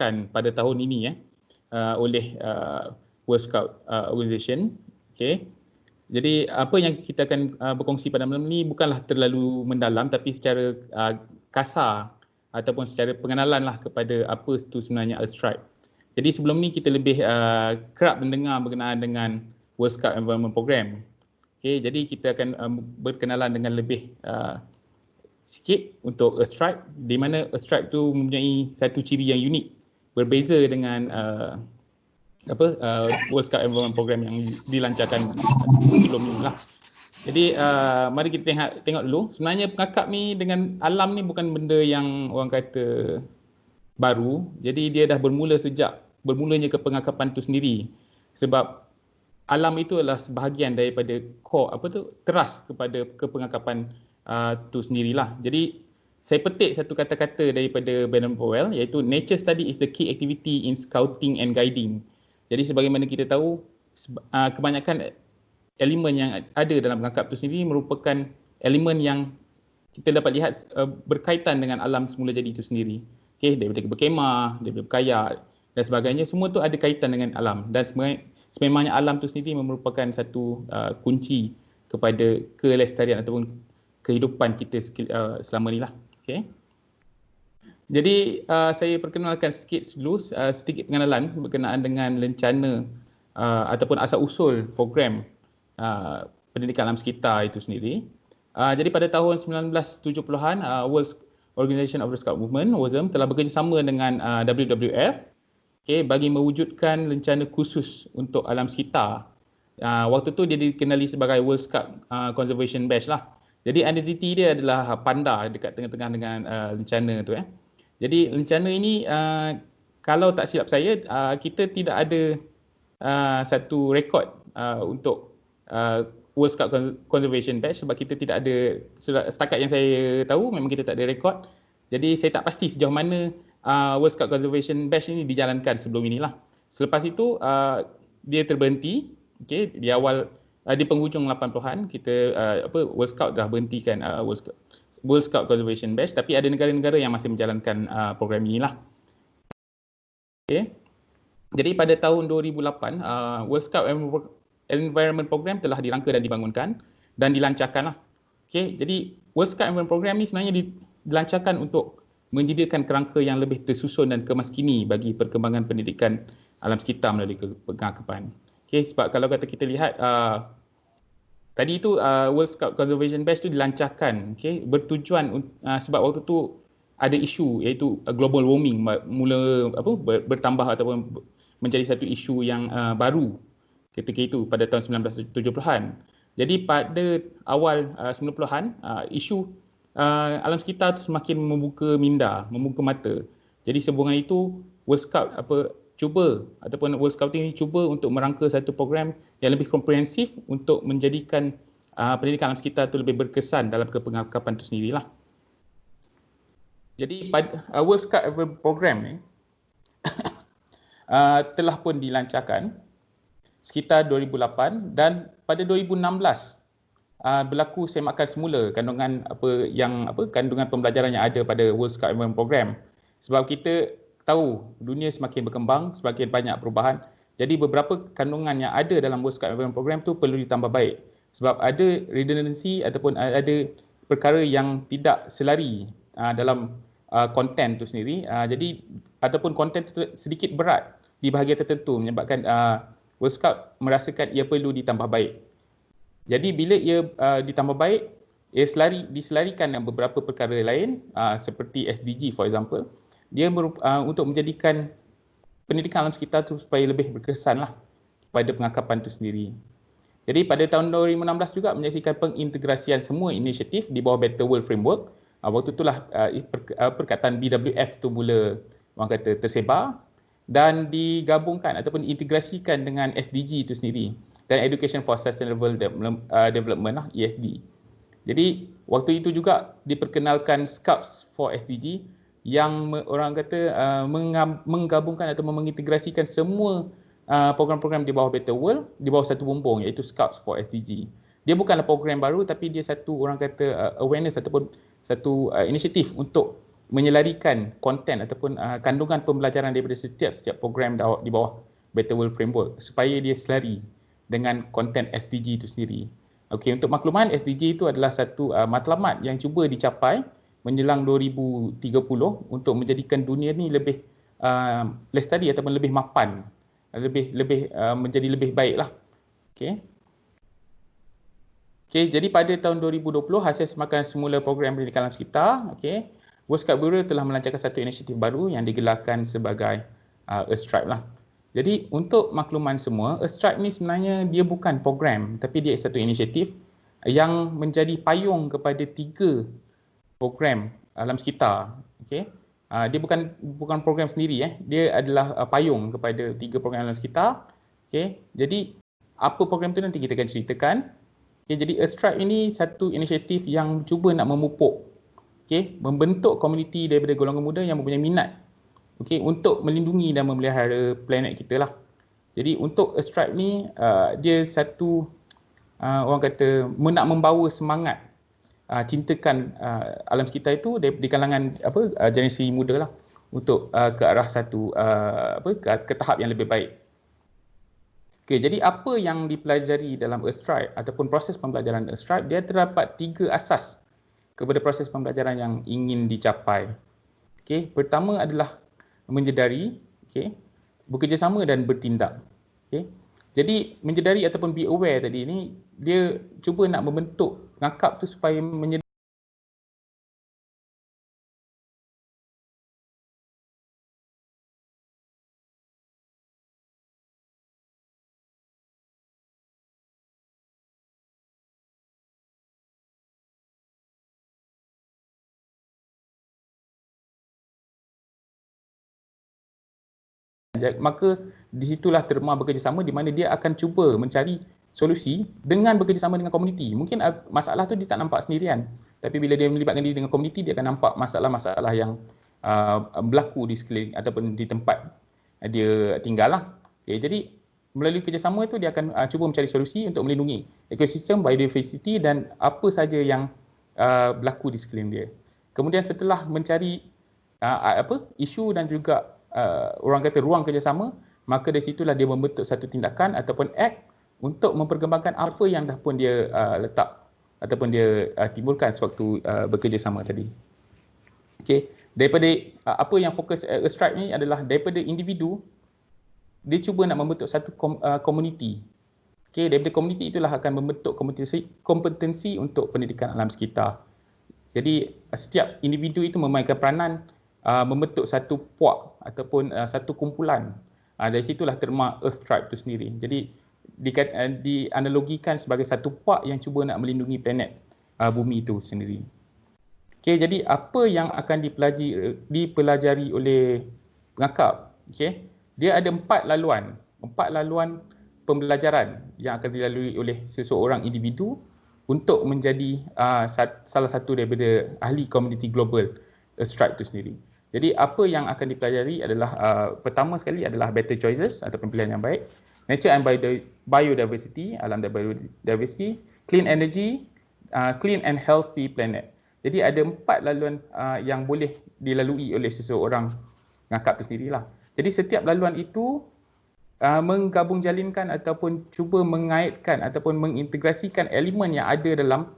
dilancarkan pada tahun ini oleh World Scout Organisation. Okay. Jadi apa yang kita akan berkongsi pada malam ini bukanlah terlalu mendalam, tapi secara kasar ataupun secara pengenalan lah kepada apa itu sebenarnya Earth Strike. Jadi sebelum ni kita lebih kerap mendengar berkenaan dengan World Scout Environment Program. Okay, jadi kita akan berkenalan dengan lebih sikit untuk Earth Strike, di mana Earth Strike tu mempunyai satu ciri yang unik, berbeza dengan World Scout Environment Program yang dilancarkan sebelum ni lah. Jadi mari kita tengok dulu. Sebenarnya pengakap ni dengan alam ni bukan benda yang orang kata baru. Jadi dia dah bermula sejak bermulanya kepengakapan tu sendiri. Sebab alam itu adalah sebahagian daripada core teras kepada kepengakapan tu sendirilah. Jadi saya petik satu kata-kata daripada Baden Powell, iaitu nature study is the key activity in scouting and guiding. Jadi sebagaimana kita tahu, kebanyakan elemen yang ada dalam pengakap itu sendiri merupakan elemen yang kita dapat lihat berkaitan dengan alam semula jadi itu sendiri. Okay, daripada berkemah, daripada berkayak dan sebagainya, semua tu ada kaitan dengan alam. Dan sememangnya alam itu sendiri merupakan satu kunci kepada kelestarian ataupun kehidupan kita selama ni lah. Okay. Jadi saya perkenalkan sedikit pengenalan berkenaan dengan lencana ataupun asal-usul program pendidikan alam sekitar itu sendiri. Jadi pada tahun 1970-an, World Organization of the Scout Movement, WOSM, telah bekerjasama dengan WWF bagi mewujudkan lencana khusus untuk alam sekitar. Waktu tu dia dikenali sebagai World Scout Conservation Bash lah. Jadi identiti dia adalah panda dekat tengah-tengah dengan lencana tu. Jadi lencana ini kalau tak silap saya, kita tidak ada satu rekod untuk World Scout Conservation Bash, sebab kita tidak ada, setakat yang saya tahu memang kita tak ada rekod. Jadi saya tak pasti sejauh mana World Scout Conservation Bash ini dijalankan sebelum inilah. Selepas itu dia terberhenti, di awal di penghujung 80-an kita World Scout dah berhentikan World Scout Conservation Bash, tapi ada negara-negara yang masih menjalankan program inilah. Jadi pada tahun 2008 World Scout Environment Program telah dirangka dan dibangunkan dan dilancarkan lah. Jadi World Scout Environment Program ni sebenarnya dilancarkan untuk menyediakan kerangka yang lebih tersusun dan kemaskini bagi perkembangan pendidikan alam sekitar melalui pengakapan. Sebab kalau kata kita lihat tadi itu World Scout Conservation Bash tu dilancarkan bertujuan sebab waktu tu ada isu iaitu global warming mula bertambah ataupun menjadi satu isu yang baru ketika itu pada tahun 1970-an. Jadi pada awal 90-an isu alam sekitar tu semakin membuka minda, membuka mata. Jadi sehubungan itu World Scout World Scouting ini cuba untuk merangka satu program yang lebih komprehensif untuk menjadikan pendidikan alam sekitar itu lebih berkesan dalam kepengakapan itu sendirilah. Jadi pada World Scout Program ni telah pun dilancarkan sekitar 2008 dan pada 2016 berlaku semakan semula kandungan kandungan pembelajaran yang ada pada World Scout Environment Program. Sebab kita tahu dunia semakin berkembang, semakin banyak perubahan. Jadi beberapa kandungan yang ada dalam World Scout Environment Program tu perlu ditambah baik. Sebab ada redundancy ataupun ada perkara yang tidak selari dalam konten tu sendiri. Jadi ataupun konten tu sedikit berat di bahagian tertentu menyebabkan World Scout merasakan ia perlu ditambah baik. Jadi bila ia ditambah baik, ia diselarikan dengan beberapa perkara lain seperti SDG for example. Dia untuk menjadikan pendidikan alam sekitar tu supaya lebih berkesan lah pada pengakapan itu sendiri. Jadi pada tahun 2016 juga menyaksikan pengintegrasian semua inisiatif di bawah Better World Framework. Waktu itulah perkataan BWF tu mula orang kata tersebar dan digabungkan ataupun diintegrasikan dengan SDG itu sendiri dan Education for Sustainable Development lah, ESD. Jadi waktu itu juga diperkenalkan Scouts for SDG yang orang kata menggabungkan atau mengintegrasikan semua program-program di bawah Better World di bawah satu bumbung iaitu Scouts for SDG. Dia bukanlah program baru tapi dia satu orang kata awareness ataupun satu inisiatif untuk menyelarikan konten ataupun kandungan pembelajaran daripada setiap program di bawah Better World Framework supaya dia selari dengan konten SDG itu sendiri. Okey, untuk makluman, SDG itu adalah satu matlamat yang cuba dicapai menjelang 2030 untuk menjadikan dunia ni lebih lestari ataupun lebih mapan, menjadi lebih baiklah. Okey. Okey, jadi pada tahun 2020 hasil semakan semula program pendidikan alam sekitar, okey, World Scout Bureau telah melancarkan satu inisiatif baru yang digelarkan sebagai Earth Stripe lah. Jadi untuk makluman semua, Earth Stripe ni sebenarnya dia bukan program, tapi dia satu inisiatif yang menjadi payung kepada 3 program alam sekitar. Okey. Dia bukan program sendiri, dia adalah payung kepada 3 program alam sekitar. Okey. Jadi apa program tu nanti kita akan ceritakan. Okay, jadi Earth Stripe ini satu inisiatif yang cuba nak memupuk, membentuk komuniti daripada golongan muda yang mempunyai minat, untuk melindungi dan memelihara planet kita lah. Jadi untuk Earth Stripe ni dia satu orang kata nak membawa semangat cintakan alam sekitar itu di kalangan generasi muda lah untuk ke arah satu ke tahap yang lebih baik. Okey, jadi apa yang dipelajari dalam Earth Stripe ataupun proses pembelajaran Earth Stripe, dia terdapat 3 asas kepada proses pembelajaran yang ingin dicapai. Okey, pertama adalah menjedari, bekerjasama dan bertindak. Okey. Jadi menjedari ataupun be aware tadi ni, dia cuba nak membentuk ngakap tu supaya maka di situlah terma bekerjasama, di mana dia akan cuba mencari solusi dengan bekerjasama dengan komuniti. Mungkin masalah tu dia tak nampak sendirian, tapi bila dia melibatkan diri dengan komuniti, dia akan nampak masalah-masalah yang berlaku di sekeliling ataupun di tempat dia tinggal lah. Okay, jadi melalui kerjasama itu dia akan cuba mencari solusi untuk melindungi ekosistem, biodiversity dan apa saja yang berlaku di sekeliling dia. Kemudian setelah mencari isu dan juga orang kata ruang kerjasama, maka dari situlah dia membentuk satu tindakan ataupun act untuk memperkembangkan apa yang dah pun dia letak ataupun dia timbulkan sewaktu bekerjasama tadi. Okey, daripada apa yang fokus Earth Stripe ni adalah daripada individu, dia cuba nak membentuk satu komuniti. Okey, daripada komuniti itulah akan membentuk kompetensi untuk pendidikan alam sekitar. Jadi setiap individu itu memainkan peranan membentuk satu puak ataupun satu kumpulan. Dari situlah terma Earth Stripe itu sendiri. Jadi dianalogikan sebagai satu puak yang cuba nak melindungi planet bumi itu sendiri. Okey, jadi apa yang akan dipelajari oleh pengakap? Okey, dia ada 4 laluan pembelajaran yang akan dilalui oleh seseorang individu untuk menjadi salah satu daripada ahli komuniti global Earth Stripe itu sendiri. Jadi apa yang akan dipelajari adalah pertama sekali adalah better choices ataupun pilihan yang baik, nature and biodiversity, alam dan biodiversity, clean energy, clean and healthy planet. Jadi ada 4 laluan yang boleh dilalui oleh seseorang ngakap itu sendirilah. Jadi setiap laluan itu menggabung jalinkan ataupun cuba mengaitkan ataupun mengintegrasikan elemen yang ada dalam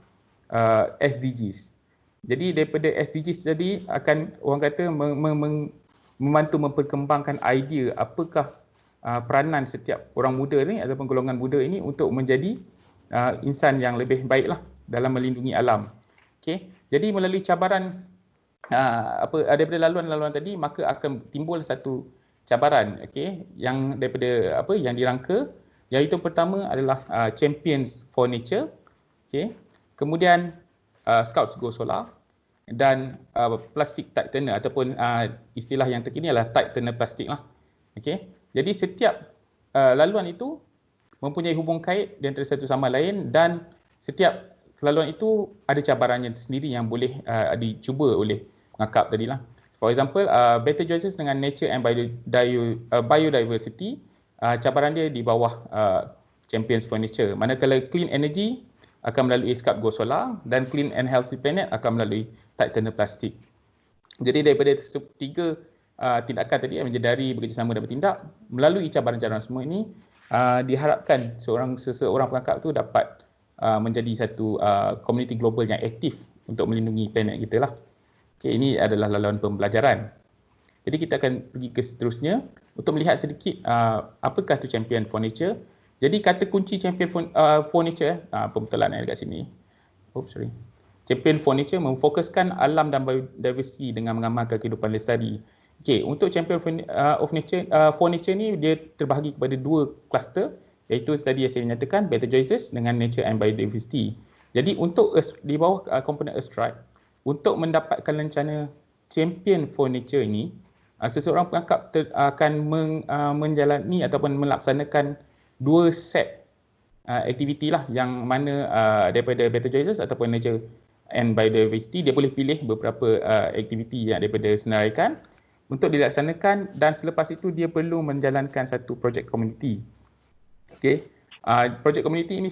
SDGs. Jadi daripada SDGs tadi akan orang kata membantu memperkembangkan idea apakah peranan setiap orang muda ni ataupun golongan muda ini untuk menjadi insan yang lebih baiklah dalam melindungi alam. Okey. Jadi melalui cabaran daripada laluan-laluan tadi, maka akan timbul satu cabaran yang daripada yang dirangka, iaitu pertama adalah Champions for Nature. Okey. Kemudian Scouts Go Solar dan plastik tight turner ataupun istilah yang terkini adalah tight turner plastik lah. Okey. Jadi setiap laluan itu mempunyai hubung kait di antara satu sama lain dan setiap laluan itu ada cabarannya sendiri yang boleh dicuba oleh pengakap tadilah. For example, better choices dengan nature and biodiversity, cabaran dia di bawah Champions for Nature. Manakala clean energy akan melalui Scouts Go Solar dan clean and healthy planet akan melalui tight turner plastik. Jadi daripada tiga tindakan tadi, menyedari, bekerjasama dan bertindak, melalui cabaran-cabaran semua ini, diharapkan seseorang pengangkap tu dapat menjadi satu komuniti global yang aktif untuk melindungi planet kita lah. Okay, ini adalah laluan pembelajaran. Jadi kita akan pergi ke seterusnya untuk melihat sedikit apakah tu Champion for Nature. Jadi kata kunci Champion for Nature, pembetulan dekat sini. Champion for Nature memfokuskan alam dan biodiversiti dengan mengamalkan kehidupan lestari. Okey, untuk Champion for Nature ni dia terbahagi kepada dua kluster, iaitu tadi yang saya nyatakan Better Choices dengan Nature and Biodiversity. Jadi untuk di bawah komponen Earth Strike, untuk mendapatkan rencana Champion for Nature ini, seseorang pengangkap akan menjalani ataupun melaksanakan dua set aktiviti lah, yang mana daripada Better Choices ataupun Nature and Biodiversity, dia boleh pilih beberapa aktiviti yang daripada senaraikan untuk dilaksanakan, dan selepas itu dia perlu menjalankan satu projek komuniti. Okay. Projek komuniti ini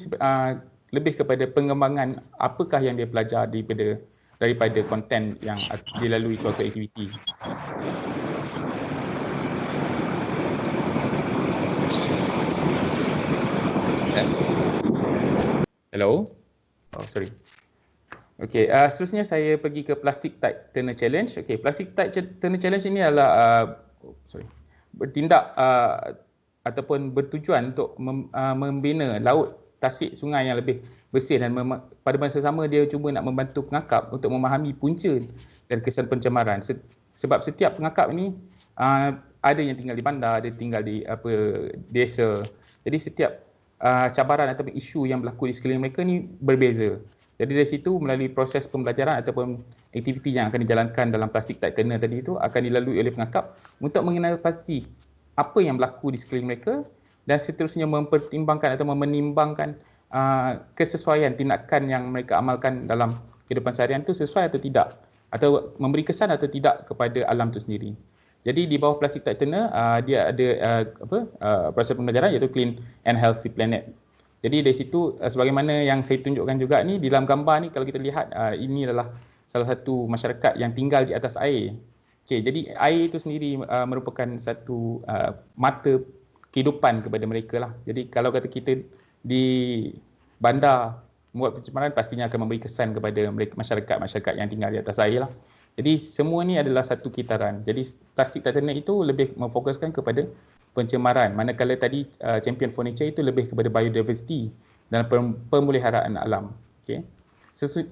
lebih kepada pengembangan apakah yang dia belajar daripada konten yang dilalui suatu aktiviti. Hello? Oh, sorry. Okey, seterusnya saya pergi ke Plastic Tide Turner Challenge. Okey, Plastic Tide Turner Challenge ini adalah bertindak ataupun bertujuan untuk membina laut, tasik, sungai yang lebih bersih, dan pada masa sama dia cuba nak membantu pengangkap untuk memahami punca dan kesan pencemaran. Sebab setiap pengangkap ini ada yang tinggal di bandar, ada tinggal di desa. Jadi setiap cabaran atau isu yang berlaku di sekeliling mereka ni berbeza. Jadi dari situ melalui proses pembelajaran ataupun aktiviti yang akan dijalankan dalam Plastic Tide Turner tadi itu akan dilalui oleh pengangkap untuk mengenal pasti apa yang berlaku di sekeliling mereka, dan seterusnya mempertimbangkan atau menimbangkan kesesuaian tindakan yang mereka amalkan dalam kehidupan seharian itu sesuai atau tidak, atau memberi kesan atau tidak kepada alam itu sendiri. Jadi di bawah Plastic Tide Turner dia ada proses pembelajaran iaitu Clean and Healthy Planet. Jadi dari situ sebagaimana yang saya tunjukkan juga ni di dalam gambar ni, kalau kita lihat ini adalah salah satu masyarakat yang tinggal di atas air. Okey, jadi air itu sendiri merupakan satu mata kehidupan kepada mereka lah. Jadi kalau kata kita di bandar membuat pencemaran, pastinya akan memberi kesan kepada mereka, masyarakat yang tinggal di atas air lah. Jadi semua ni adalah satu kitaran. Jadi Plastic Tide Turner itu lebih memfokuskan kepada pencemaran, manakala tadi Champion for Nature itu lebih kepada biodiversity dan pemeliharaan alam. Okay.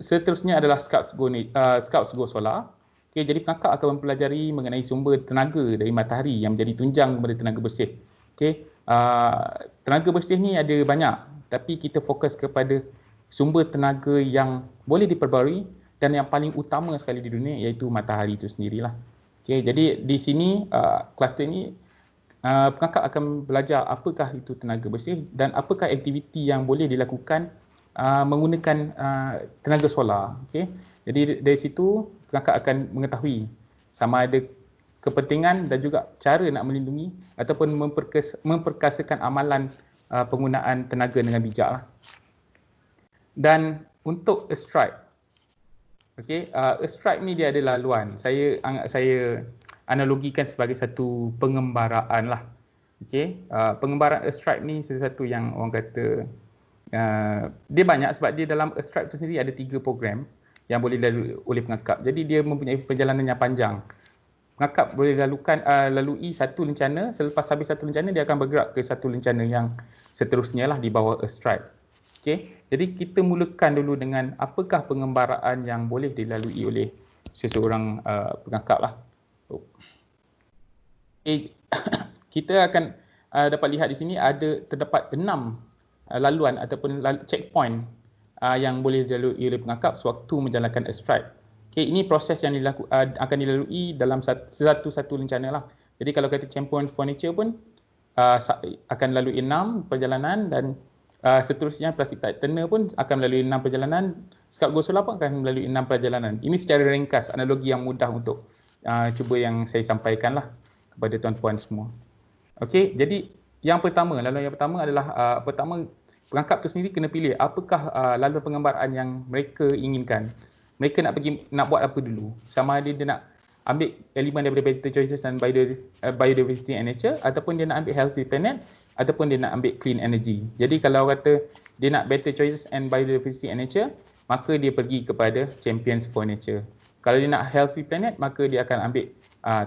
Seterusnya adalah Scouts Go Solar. Okay, jadi pengangkap akan mempelajari mengenai sumber tenaga dari matahari yang menjadi tunjang kepada tenaga bersih. Okay. Tenaga bersih ni ada banyak, tapi kita fokus kepada sumber tenaga yang boleh diperbarui dan yang paling utama sekali di dunia, iaitu matahari itu sendirilah. Okay, jadi di sini kluster ini pengangkap akan belajar apakah itu tenaga bersih dan apakah aktiviti yang boleh dilakukan menggunakan tenaga solar. Okay. Jadi dari situ pengangkap akan mengetahui sama ada kepentingan dan juga cara nak melindungi ataupun memperkasakan amalan penggunaan tenaga dengan bijak lah. Dan untuk Earth Strike, okay, Earth Strike ni dia ada laluan. Saya analogikan sebagai satu pengembaraan lah. Okay. Pengembaraan Earth Strike ni sesuatu yang orang kata dia banyak, sebab dia dalam Earth Strike tu sendiri ada 3 program yang boleh dilalui oleh pengangkap. Jadi dia mempunyai perjalanan yang panjang. Pengangkap boleh lalui satu lencana, selepas habis satu lencana dia akan bergerak ke satu lencana yang seterusnya lah di bawah Earth Strike. Okay. Jadi kita mulakan dulu dengan apakah pengembaraan yang boleh dilalui oleh seseorang pengangkap lah. Kita akan dapat lihat di sini terdapat 6 laluan ataupun checkpoint yang boleh dilalui oleh pengangkap sewaktu menjalankan Earth Strike. Okay, ini proses yang akan dilalui dalam satu lencana lah. Jadi kalau kata Champion for Nature pun akan melalui 6 perjalanan, dan seterusnya Plastic Tide Turner pun akan melalui 6 perjalanan. Scouts Go Solar pun akan melalui 6 perjalanan. Ini secara ringkas, analogi yang mudah untuk cuba yang saya sampaikan lah kepada tuan-puan semua. Okey, jadi yang pertama, laluan yang pertama adalah pengangkap tu sendiri kena pilih apakah laluan pengembaraan yang mereka inginkan. Mereka nak buat apa dulu? Sama ada dia nak ambil elemen daripada Better Choices dan Biodiversity and Nature, ataupun dia nak ambil Healthy Planet, ataupun dia nak ambil Clean Energy. Jadi kalau kata dia nak Better Choices and Biodiversity and Nature, maka dia pergi kepada Champions for Nature. Kalau dia nak Healthy Planet, maka dia akan ambil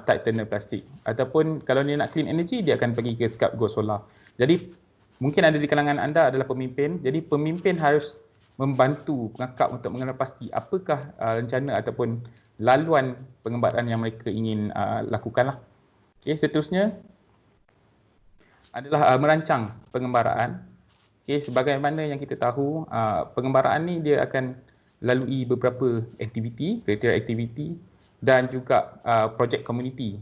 Titanium Plastic. Ataupun kalau dia nak Clean Energy, dia akan pergi ke Scalp Go Solar. Jadi mungkin ada di kalangan anda adalah pemimpin. Jadi pemimpin harus membantu pengakap untuk mengenal pasti apakah rencana ataupun laluan pengembaraan yang mereka ingin lakukanlah. Okey, seterusnya adalah merancang pengembaraan. Okey, sebagaimana yang kita tahu, pengembaraan ni dia akan lalui beberapa aktiviti, kriteria aktiviti dan juga projek komuniti.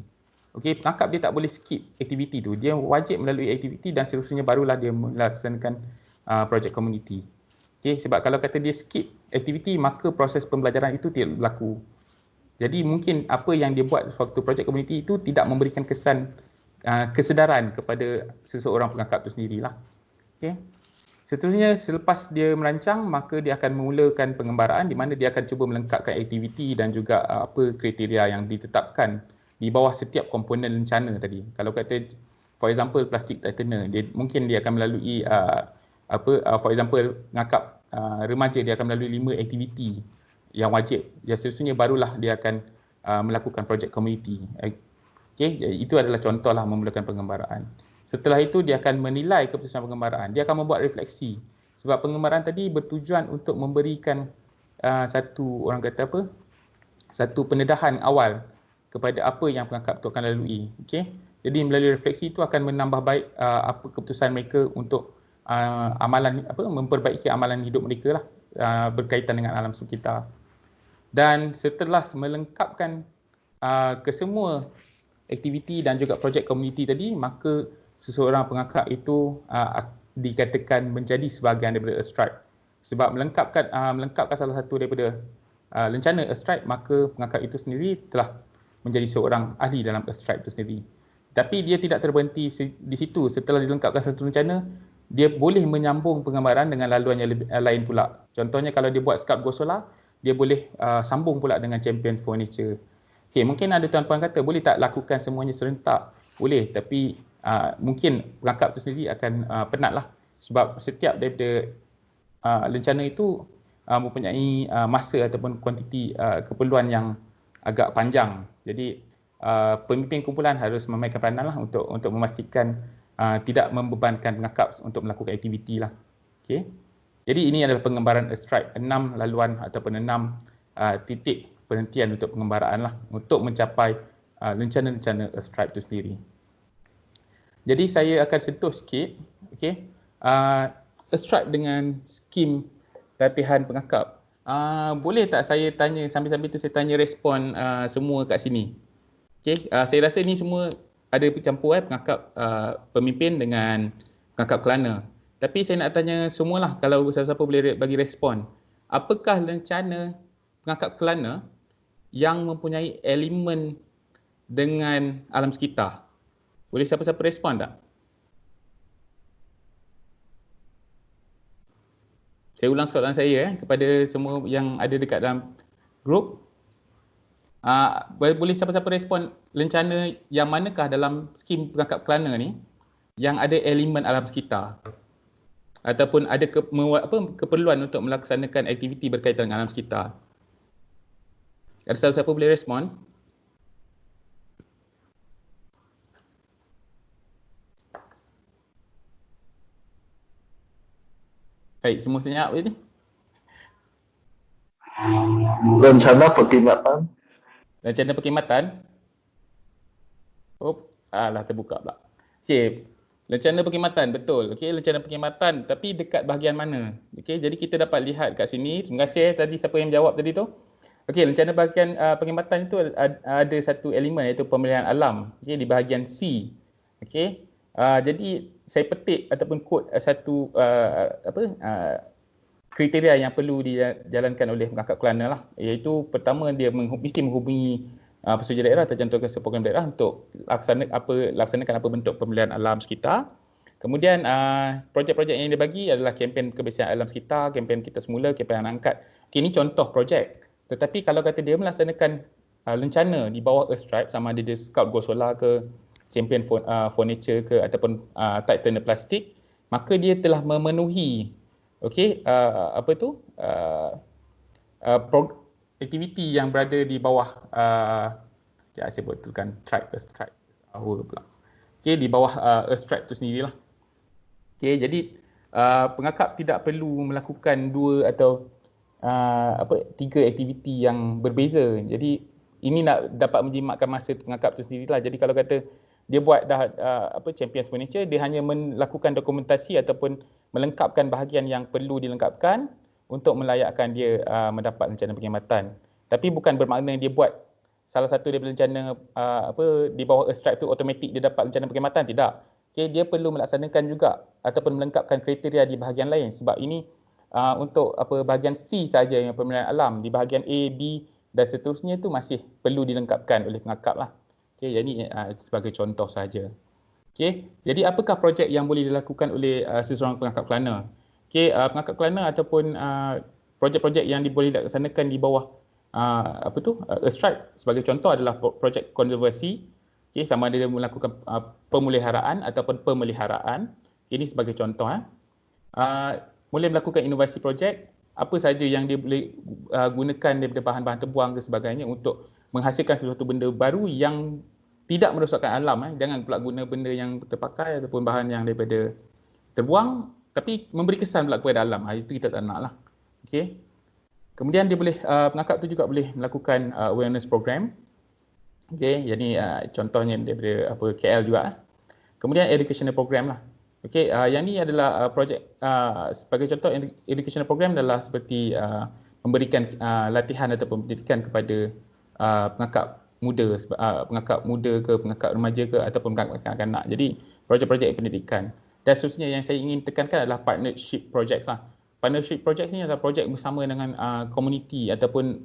Okey, pengakap dia tak boleh skip aktiviti tu. Dia wajib melalui aktiviti dan seterusnya barulah dia melaksanakan projek komuniti. Okey, sebab kalau kata dia skip aktiviti, maka proses pembelajaran itu tidak berlaku. Jadi mungkin apa yang dia buat waktu projek komuniti itu tidak memberikan kesan kesedaran kepada seseorang pengakap itu sendirilah. Okey. Seterusnya, selepas dia merancang, maka dia akan memulakan pengembaraan di mana dia akan cuba melengkapkan aktiviti dan juga apa kriteria yang ditetapkan di bawah setiap komponen rencana tadi. Kalau kata for example plastik tightener, mungkin dia akan melalui for example ngakap remaja, dia akan melalui 5 aktiviti yang wajib. Ya, seterusnya barulah dia akan melakukan projek komuniti. Okey, itu adalah contohlah memulakan pengembaraan. Setelah itu dia akan menilai keputusan pengembaraan. Dia akan membuat refleksi. Sebab pengembaraan tadi bertujuan untuk memberikan satu pendedahan awal kepada apa yang pengakap itu akan lalui. Okey. Jadi melalui refleksi itu akan menambah baik apa keputusan mereka untuk memperbaiki amalan hidup mereka lah, berkaitan dengan alam sekitar. Dan setelah melengkapkan kesemua aktiviti dan juga projek komuniti tadi, maka seseorang pengakap itu dikatakan menjadi sebahagian daripada A Stripe. Sebab melengkapkan salah satu daripada lencana A Stripe, maka pengakap itu sendiri telah menjadi seorang ahli dalam A Stripe itu sendiri. Tapi dia tidak terberhenti di situ. Setelah dilengkapkan satu rencana, dia boleh menyambung pengembaraan dengan laluan yang lain pula. Contohnya kalau dia buat Scalp Go Solar, dia boleh sambung pula dengan Champions for Nature. Okay, mungkin ada tuan-puan kata, boleh tak lakukan semuanya serentak? Boleh, tapi mungkin pengakap itu sendiri akan penatlah. Sebab setiap daripada lencana itu mempunyai masa ataupun kuantiti keperluan yang agak panjang. Jadi pemimpin kumpulan harus memainkan peranan lah untuk memastikan tidak membebankan pengakap untuk melakukan aktiviti lah. Okay. Jadi ini adalah pengembaraan A Stripe, 6 laluan ataupun 6 titik penhentian untuk pengembaraan lah, untuk mencapai rencana-rencana A Stripe itu sendiri. Jadi saya akan sentuh sikit, okay, A Stripe dengan skim latihan pengakap. Boleh tak saya tanya, sambil-sambil tu saya tanya respon semua kat sini. Okay, saya rasa ni semua ada campur pengakap pemimpin dengan pengakap kelana. Tapi saya nak tanya semualah, kalau siapa-siapa boleh bagi respon. Apakah rencana pengakap kelana yang mempunyai elemen dengan alam sekitar? Boleh siapa-siapa respon tak? Saya ulang soalan saya kepada semua yang ada dekat dalam grup. Boleh siapa-siapa respon rencana yang manakah dalam skim pengakap kelana ni yang ada elemen alam sekitar? Ataupun ada keperluan untuk melaksanakan aktiviti berkaitan dengan alam sekitar? Ada siapa-siapa boleh respon? Baik, semua senyap je ni. Rencana perkhidmatan. Rencana perkhidmatan? Terbuka pula. Okey, rencana perkhidmatan, betul. Okey, rencana perkhidmatan, tapi dekat bahagian mana? Okey, jadi kita dapat lihat kat sini. Terima kasih tadi siapa yang jawab tadi tu. Okey, rencana bahagian perkhidmatan itu ada satu elemen iaitu pemeliharaan alam. Okey, di bahagian C. Okey. Jadi saya petik ataupun quote satu kriteria yang perlu dijalankan oleh pengakap kelana lah, iaitu pertama dia mesti menghubungi pesuruh daerah atau contohkan program daerah untuk laksanakan apa bentuk pemeliharaan alam sekitar. Kemudian projek-projek yang dia bagi adalah kempen kebersihan alam sekitar, kempen kita semula, kempen anak angkat. Okay, ini contoh projek. Tetapi kalau kata dia melaksanakan lencana di bawah Earthstripe, sama ada dia Scout Go Solar ke, Champion Furniture ke, ataupun Titan Plastic, maka dia telah memenuhi aktiviti yang berada di bawah saya betulkan Earthstripe pula. Di bawah Earthstripe tu sendirilah. Jadi pengakap tidak perlu melakukan 2 atau 3 aktiviti yang berbeza. Jadi ini nak dapat menjimatkan masa pengakap tu sendirilah. Jadi kalau kata dia buat dah Champions Furniture, dia hanya melakukan dokumentasi ataupun melengkapkan bahagian yang perlu dilengkapkan untuk melayakkan dia mendapat rencana perkhidmatan. Tapi bukan bermakna dia buat salah satu daripada rencana di bawah Earthstripe tu automatik dia dapat rencana perkhidmatan, tidak. Dia perlu melaksanakan juga ataupun melengkapkan kriteria di bahagian lain, sebab ini untuk bahagian C saja yang pemilihan alam. Di bahagian A, B dan seterusnya tu masih perlu dilengkapkan oleh pengakap lah. Jadi sebagai contoh saja. Jadi apakah projek yang boleh dilakukan oleh seseorang pengakap Kelana? Pengakap Kelana ataupun projek-projek yang boleh dilaksanakan di bawah Earthstripe sebagai contoh adalah projek konservasi. Sama ada dia melakukan pemeliharaan ataupun pemeliharaan. Ini sebagai contoh. Boleh melakukan inovasi projek, apa saja yang dia boleh gunakan daripada bahan-bahan terbuang ke sebagainya untuk menghasilkan sesuatu benda baru yang tidak merosakkan alam. Jangan pula guna benda yang terpakai ataupun bahan yang daripada terbuang tapi memberi kesan pula kepada alam. Itu kita tak nak lah. Kemudian dia boleh, pengakap tu juga boleh melakukan awareness program. Jadi contohnya daripada KL juga. Kemudian educational program lah. Yang ni adalah projek sebagai contoh educational program adalah seperti memberikan latihan ataupun pendidikan kepada pengakap muda ke, pengakap remaja ke, ataupun pengakap kanak-kanak. Jadi projek-projek pendidikan. Dan seterusnya yang saya ingin tekankan adalah partnership projects lah. Partnership projects ni adalah projek bersama dengan komuniti ataupun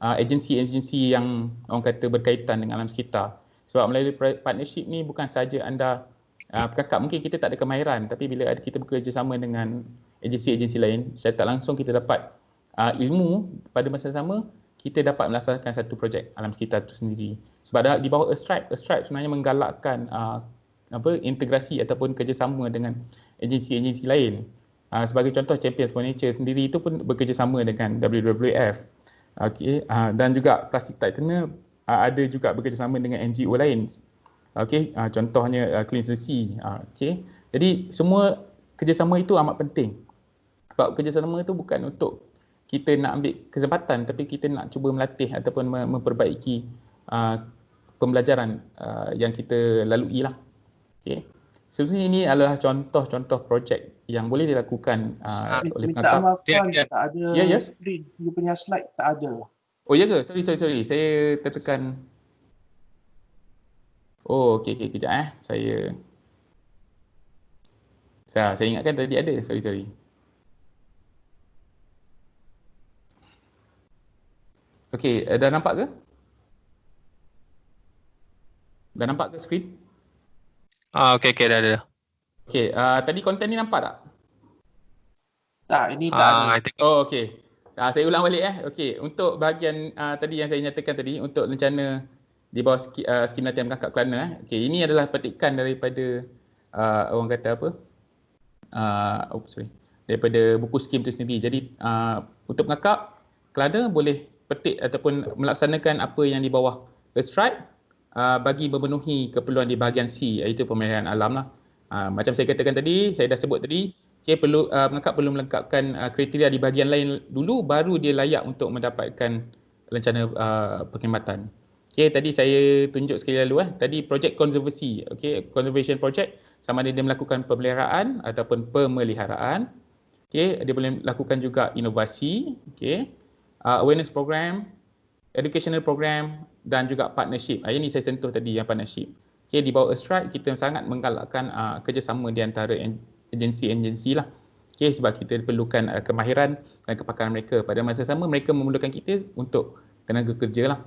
agensi-agensi yang orang kata berkaitan dengan alam sekitar. Sebab melalui partnership ni bukan saja anda pengakap, mungkin kita tak ada kemahiran, tapi bila kita bekerjasama dengan agensi-agensi lain, secara tak langsung kita dapat ilmu, pada masa sama kita dapat melaksanakan satu projek alam sekitar itu sendiri. Sebab di bawah Earthstripe sebenarnya menggalakkan integrasi ataupun kerjasama dengan agensi-agensi lain. Sebagai contoh, Champions Furniture sendiri itu pun bekerjasama dengan WWF. Dan juga Plastic Titan ada juga bekerjasama dengan NGO lain. Contohnya Clean the Sea. Jadi semua kerjasama itu amat penting. Sebab kerjasama itu bukan untuk kita nak ambil kesempatan, tapi kita nak cuba melatih ataupun memperbaiki pembelajaran yang kita lalui lah. Seterusnya ini adalah contoh-contoh projek yang boleh dilakukan oleh pengakap. Minta maaf Tuan, tak ada screen. You punya slide tak ada. Oh ya ke? Sorry. Saya tertekan. Oh, okey, kejap Saya ingatkan tadi ada. Sorry. Okey, dah nampak ke? Dah nampak ke skrin? Okey, dah ada. Okey, tadi konten ni nampak tak? Tak, ini tak ada. Oh, okey. Saya ulang balik Okey, untuk bahagian tadi yang saya nyatakan tadi, untuk rencana di bawah skim latihan pengakap Kelana. Okey, ini adalah petikan daripada orang kata apa? Daripada buku skim itu sendiri. Jadi untuk pengakap Kelana boleh petik ataupun melaksanakan apa yang di bawah Earthstripe bagi memenuhi keperluan di bahagian C, iaitu pemeliharaan alam lah. Macam saya katakan tadi, saya dah sebut tadi, pengakap perlu melengkapkan kriteria di bahagian lain dulu, baru dia layak untuk mendapatkan rencana perkhidmatan. Tadi saya tunjuk sekali lalu tadi projek konservasi. Conservation project, sama ada dia melakukan pemeliharaan ataupun pemeliharaan. Dia boleh melakukan juga inovasi, awareness program, educational program dan juga partnership. Ini saya sentuh tadi yang partnership. Di bawah Earthstripe kita sangat menggalakkan kerjasama di antara agensi-agensi lah. Sebab kita perlukan kemahiran dan kepakaran mereka. Pada masa sama mereka memerlukan kita untuk tenaga kerja lah.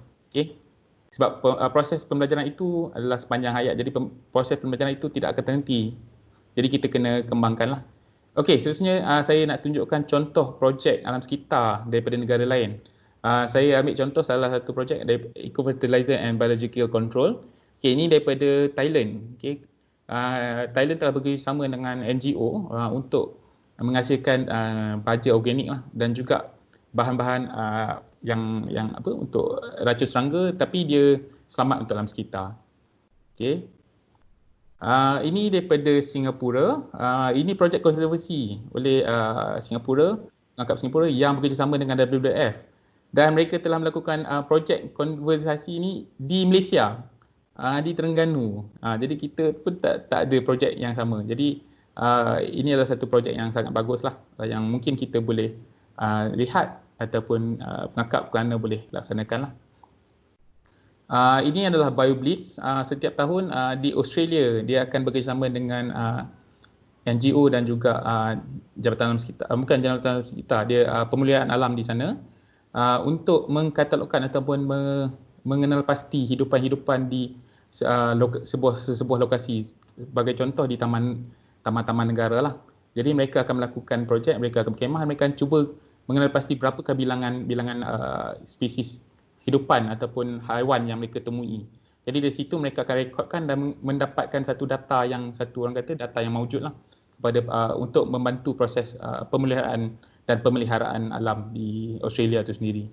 Sebab proses pembelajaran itu adalah sepanjang hayat. Jadi proses pembelajaran itu tidak akan terhenti. Jadi kita kena kembangkan lah. Seterusnya saya nak tunjukkan contoh projek alam sekitar daripada negara lain. Saya ambil contoh salah satu projek dari Eco Fertilizer and Biological Control. Okay, ini daripada Thailand. Okay. Thailand telah bekerjasama dengan NGO untuk menghasilkan baja organik lah, dan juga bahan-bahan yang apa untuk racun serangga, tapi dia selamat untuk alam sekitar. Okay. Ini daripada Singapura. Ini projek konservasi oleh Singapura, Tangkap Singapura yang bekerjasama dengan WWF. Dan mereka telah melakukan projek konservasi ini di Malaysia, di Terengganu. Jadi kita pun tak ada projek yang sama. Jadi ini adalah satu projek yang sangat bagus lah, yang mungkin kita boleh lihat ataupun pengakap kerana boleh laksanakan lah. Ini adalah BioBlitz. Setiap tahun di Australia dia akan bekerjasama dengan NGO dan juga Jabatan Alam Sekitar, bukan Jabatan Alam Sekitar, dia Pemeliharaan Alam di sana, untuk mengkatalogkan ataupun mengenal pasti hidupan-hidupan di sebuah lokasi. Sebagai contoh di taman-taman negara lah. Jadi mereka akan melakukan projek, mereka akan berkemah, mereka akan cuba mengenal pasti berapakah bilangan spesies hidupan ataupun haiwan yang mereka temui. Jadi dari situ mereka akan rekodkan dan mendapatkan satu data yang data yang maujud lah kepada untuk membantu proses pemeliharaan dan pemeliharaan alam di Australia itu sendiri.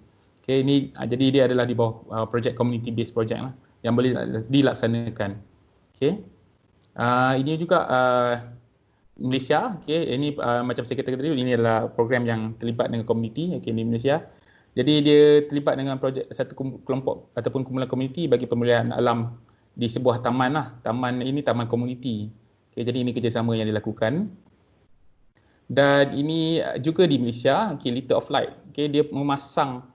Okay, ini jadi dia adalah di bawah projek community based project lah yang boleh dilaksanakan. Okay. Ini juga Malaysia. Okay, ini macam saya katakan tadi, ini adalah program yang terlibat dengan komuniti, okay, di Malaysia. Jadi dia terlibat dengan projek satu kelompok ataupun kumpulan komuniti bagi pemeliharaan alam di sebuah taman lah. Taman ini taman komuniti. Okay, jadi ini kerjasama yang dilakukan. Dan ini juga di Malaysia, okay, Litter of Light. Okay, dia memasang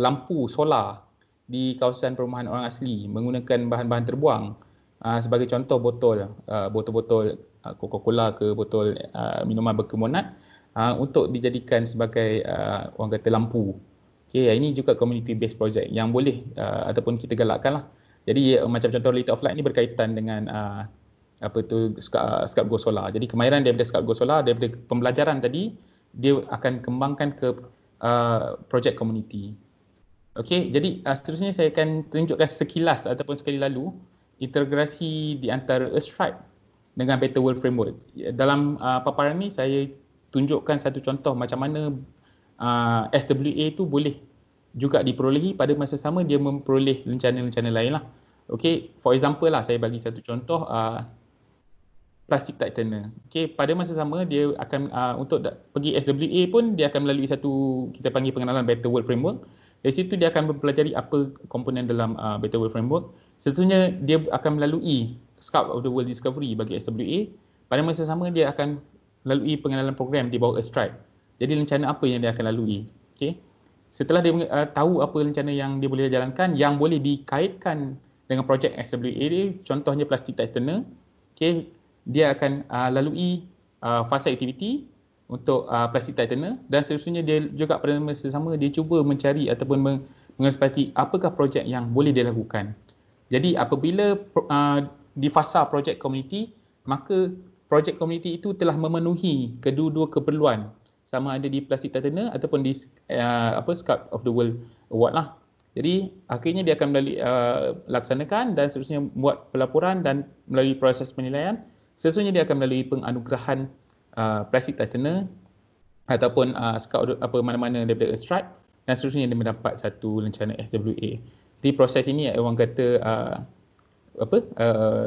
lampu solar di kawasan perumahan orang asli menggunakan bahan-bahan terbuang. Sebagai contoh botol-botol Coca-Cola ke botol minuman berkarbonat untuk dijadikan sebagai orang kata lampu. Okay, ini juga community based project yang boleh ataupun kita galakkan lah. Jadi macam contoh Litter of Light ni berkaitan dengan Scout Go Solar. Jadi kemahiran daripada Scout Go Solar, daripada pembelajaran tadi, dia akan kembangkan ke projek community. Okey, jadi seterusnya saya akan tunjukkan sekilas ataupun sekali lalu integrasi di antara Earthstripe dengan Better World Framework. Dalam paparan ni saya tunjukkan satu contoh macam mana SWA tu boleh juga diperolehi, pada masa sama dia memperoleh rencana-rencana lain lah. Okey, for example lah, saya bagi satu contoh plastik tightener. Okey, pada masa sama dia akan untuk pergi SWA pun dia akan melalui satu kita panggil pengenalan Better World Framework. Dari situ dia akan mempelajari apa komponen dalam Better World Framework. Seterusnya dia akan melalui Scout of the World Discovery bagi SWA. Pada masa sama dia akan melalui pengenalan program di bawah Earthstripe. Jadi rencana apa yang dia akan lalui. Okey. Setelah dia tahu apa rencana yang dia boleh jalankan yang boleh dikaitkan dengan projek SWA dia, contohnya plastik tightener. Okey, dia akan lalui fasa aktiviti untuk plastik tightener, dan seterusnya dia juga pada masa sama dia cuba mencari ataupun mengeksplorasi apakah projek yang boleh dia lakukan. Jadi apabila di fasa projek community, maka projek community itu telah memenuhi kedua-dua keperluan, sama ada di plastik tightener ataupun di Scout of the World Award lah. Jadi akhirnya dia akan melalui laksanakan dan seterusnya buat pelaporan dan melalui proses penilaian. Seterusnya dia akan melalui penganugerahan plastik tightener ataupun Scout mana-mana daripada Earthstripe, dan seterusnya dia mendapat satu rencana SWA. Di proses ini orang kata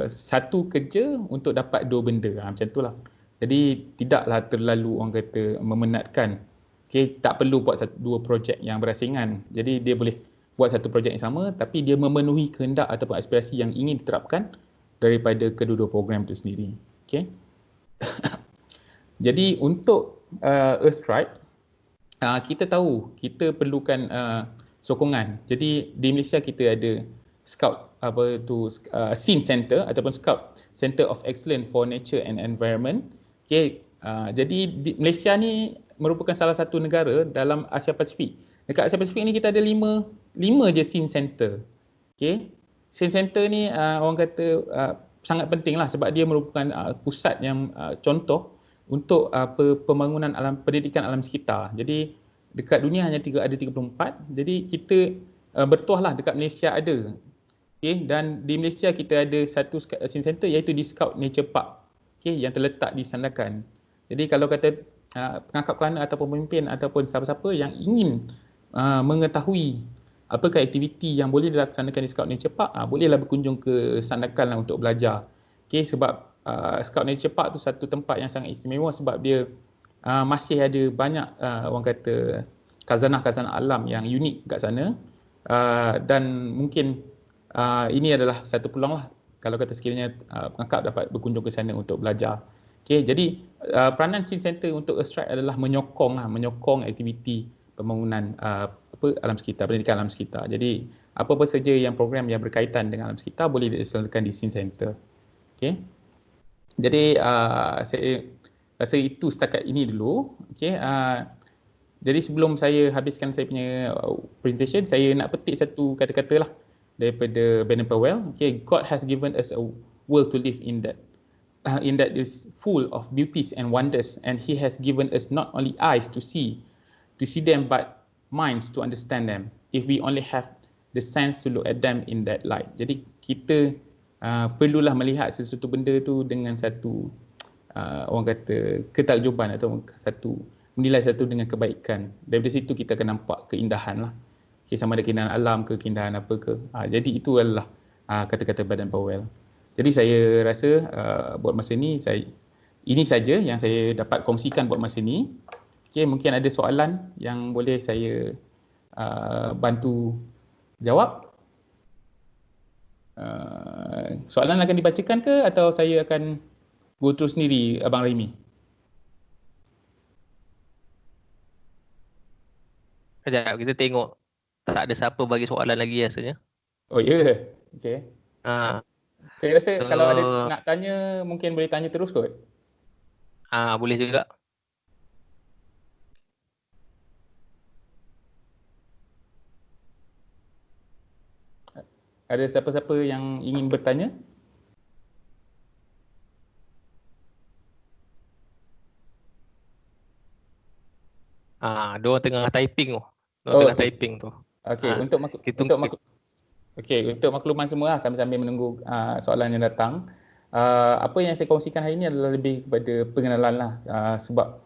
satu kerja untuk dapat dua benda, macam itulah. Jadi tidaklah terlalu orang kata memenatkan. Okay, tak perlu buat dua projek yang berasingan. Jadi dia boleh buat satu projek yang sama tapi dia memenuhi kehendak ataupun aspirasi yang ingin diterapkan daripada kedua-dua program itu sendiri. Okay. Jadi untuk Earthstripe, kita tahu kita perlukan sokongan. Jadi di Malaysia kita ada Scout SEEM Center ataupun Scout Center of Excellence for Nature and Environment. Okay. Jadi di Malaysia ni merupakan salah satu negara dalam Asia Pasifik. Dekat Asia Pasifik ni kita ada lima je SEEM Center. Okay. SEEM Center ni orang kata sangat penting lah sebab dia merupakan pusat yang contoh untuk pembangunan pendidikan alam sekitar. Jadi dekat dunia hanya ada 34. Jadi kita bertuahlah dekat Malaysia ada. Okay, dan di Malaysia kita ada satu scene center iaitu di Scout Nature Park, okay, yang terletak di Sandakan. Jadi kalau kata pengangkap pelana ataupun pemimpin ataupun siapa-siapa yang ingin mengetahui apakah aktiviti yang boleh dilaksanakan di Scout Nature Park, bolehlah berkunjung ke Sandakan lah untuk belajar. Okay, sebab Scout Nature Park tu satu tempat yang sangat istimewa sebab dia masih ada banyak orang kata khazanah-khazanah alam yang unik kat sana, dan mungkin ini adalah satu peluang lah kalau kata sekiranya pengangkap dapat berkunjung ke sana untuk belajar. Okay, jadi peranan Scene Center untuk Earthstrike adalah menyokong aktiviti pembangunan alam sekitar, pendidikan alam sekitar. Jadi apa-apa saja yang program yang berkaitan dengan alam sekitar boleh dilaksanakan di Scene Center. Okay. Jadi saya rasa itu setakat ini dulu. Okay. Jadi sebelum saya habiskan saya punya presentation, saya nak petik satu kata-kata lah daripada Baden-Powell. Okay, God has given us a world to live in that is full of beauties and wonders, and He has given us not only eyes to see them, but minds to understand them. If we only have the sense to look at them in that light. Jadi kita perlulah melihat sesuatu benda tu dengan satu orang kata ketakjuban atau menilai satu dengan kebaikan. Dari situ kita akan nampak keindahan lah. Okay, sama ada keindahan alam ke, keindahan apa ke. Jadi itu adalah kata-kata Baden-Powell. Jadi saya rasa buat masa ni, ini saja yang saya dapat kongsikan buat masa ni. Okay, mungkin ada soalan yang boleh saya bantu jawab. Soalan akan dibacakan ke atau saya akan go through sendiri, Abang Raimi? Sekejap, kita tengok. Tak ada siapa bagi soalan lagi rasanya. Oh ya, yeah. Okay. Saya rasa kalau ada nak tanya, mungkin boleh tanya terus kot. Boleh juga. Ada siapa-siapa yang ingin bertanya? Diorang tengah typing tu. Tengah typing tu. Okey, untuk makluman semua sambil menunggu soalan yang datang. Apa yang saya kongsikan hari ini adalah lebih kepada pengenalan lah, sebab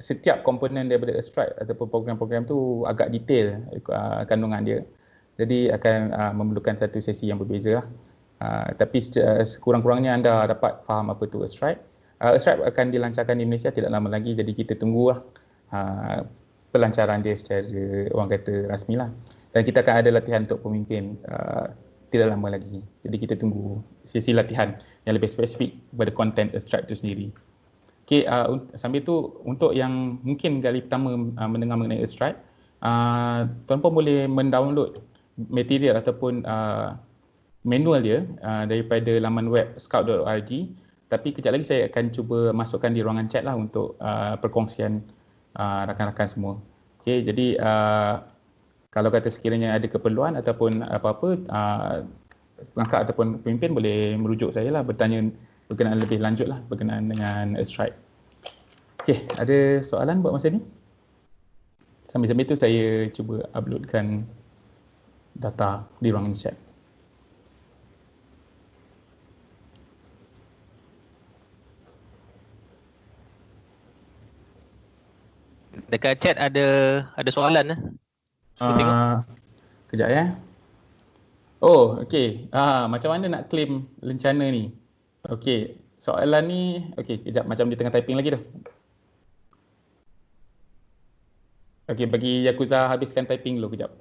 setiap komponen daripada Earthstrike ataupun program-program tu agak detail kandungan dia. Jadi akan memerlukan satu sesi yang berbeza lah. Tapi sekurang-kurangnya anda dapat faham apa tu Earthstrike. Earthstrike akan dilancarkan di Malaysia tidak lama lagi, jadi kita tunggulah pelancaran dia secara orang kata rasmi lah. Dan kita akan ada latihan untuk pemimpin tidak lama lagi. Jadi kita tunggu sesi latihan yang lebih spesifik kepada konten Earthstrike itu sendiri. Okay, sambil tu untuk yang mungkin kali pertama mendengar mengenai Earthstrike, tuan-puan boleh mendownload material ataupun manual dia daripada laman web scout.org. Tapi kejap lagi saya akan cuba masukkan di ruangan chat lah untuk perkongsian rakan-rakan semua. Okay, jadi kalau kata sekiranya ada keperluan ataupun apa-apa, pengangkat ataupun pemimpin boleh merujuk saya lah, bertanya berkenaan lebih lanjut lah berkenaan dengan Earthstrike. Okay, ada soalan buat masa ni? Sambil-sambil tu saya cuba uploadkan data di ruangan chat. Dekat chat ada soalan Kejap ya. Oh, okey. Macam mana nak claim lencana ni? Okey, soalan ni, okey, kejap macam dia tengah typing lagi dah. Okey, bagi Yakuza habiskan typing dulu kejap.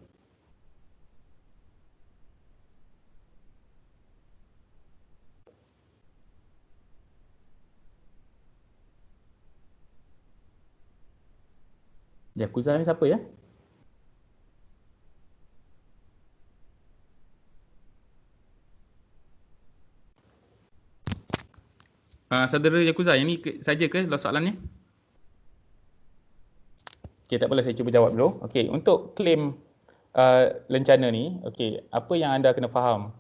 Yakuza ni siapa ya? Saudara Yakuza, yang ni saja ke soalannya? Okey, tak apalah, saya cuba jawab dulu. Okey, untuk claim lencana ni, okey, apa yang anda kena faham?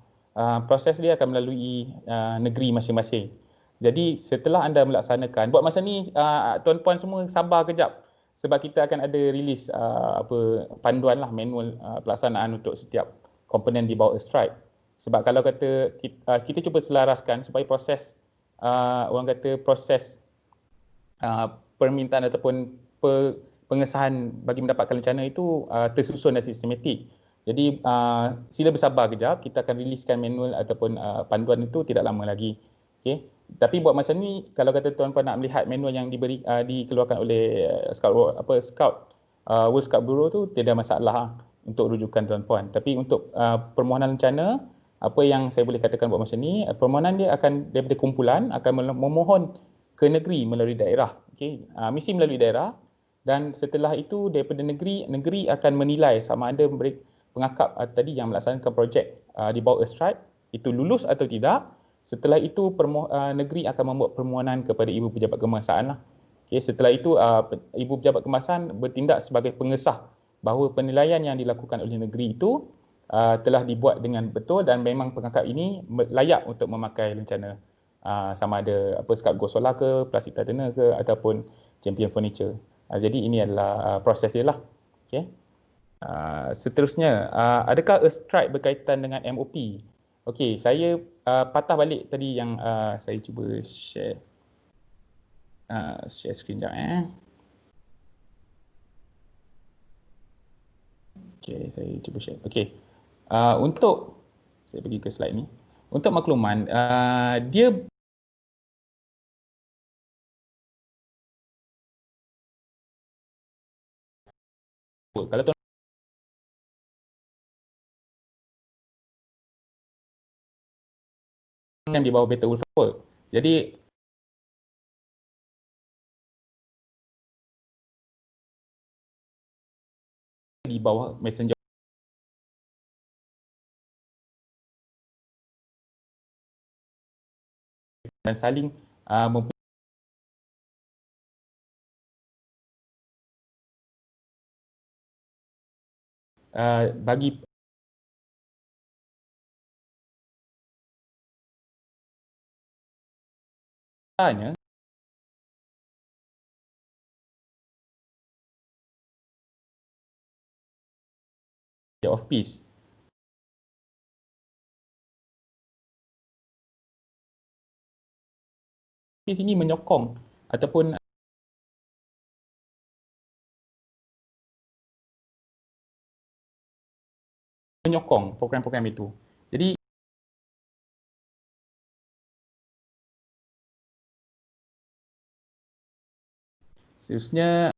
Proses dia akan melalui negeri masing-masing. Jadi setelah anda melaksanakan, buat masa ni tuan-puan semua sabar kejap. sebab kita akan ada release panduan lah, manual pelaksanaan untuk setiap komponen di bawah Stripe. Sebab kalau kata kita cuba selaraskan supaya proses proses permintaan ataupun pengesahan bagi mendapatkan rencana itu tersusun dan sistematik. Jadi sila bersabar kejap, kita akan riliskan manual ataupun panduan itu tidak lama lagi. Okay. Tapi buat masa ni, kalau kata tuan-puan nak melihat manual yang dikeluarkan oleh World Scout Bureau tu, tidak masalah untuk rujukan tuan-puan. Tapi untuk permohonan rencana, apa yang saya boleh katakan buat masa ni, permohonan dia akan daripada kumpulan akan memohon ke negeri melalui daerah. Okay. Mesti melalui daerah, dan setelah itu daripada negeri akan menilai sama ada pengakap tadi yang melaksanakan projek di bawah Stripe itu lulus atau tidak. Setelah itu negeri akan membuat permohonan kepada Ibu Pejabat Kebangsaan lah. Okay. Setelah itu Ibu Pejabat Kebangsaan bertindak sebagai pengesah bahawa penilaian yang dilakukan oleh negeri itu telah dibuat dengan betul dan memang pengakap ini layak untuk memakai rencana sama ada Scout Go Solar ke, Plastic Tightener ke, ataupun Champion Furniture. Jadi ini adalah proses dia lah. Okay. Seterusnya, adakah Stripe berkaitan dengan MOP? Okey, saya patah balik tadi yang saya cuba share screen jap . Okey, saya cuba share. Okey. Untuk saya pergi ke slide ni. Untuk makluman, dia kalau tuan yang di bawah Beta Wolf Work. Jadi di bawah Messenger dan saling bagi tanya of peace. Di sini menyokong ataupun menyokong program-program itu. Jadi seterusnya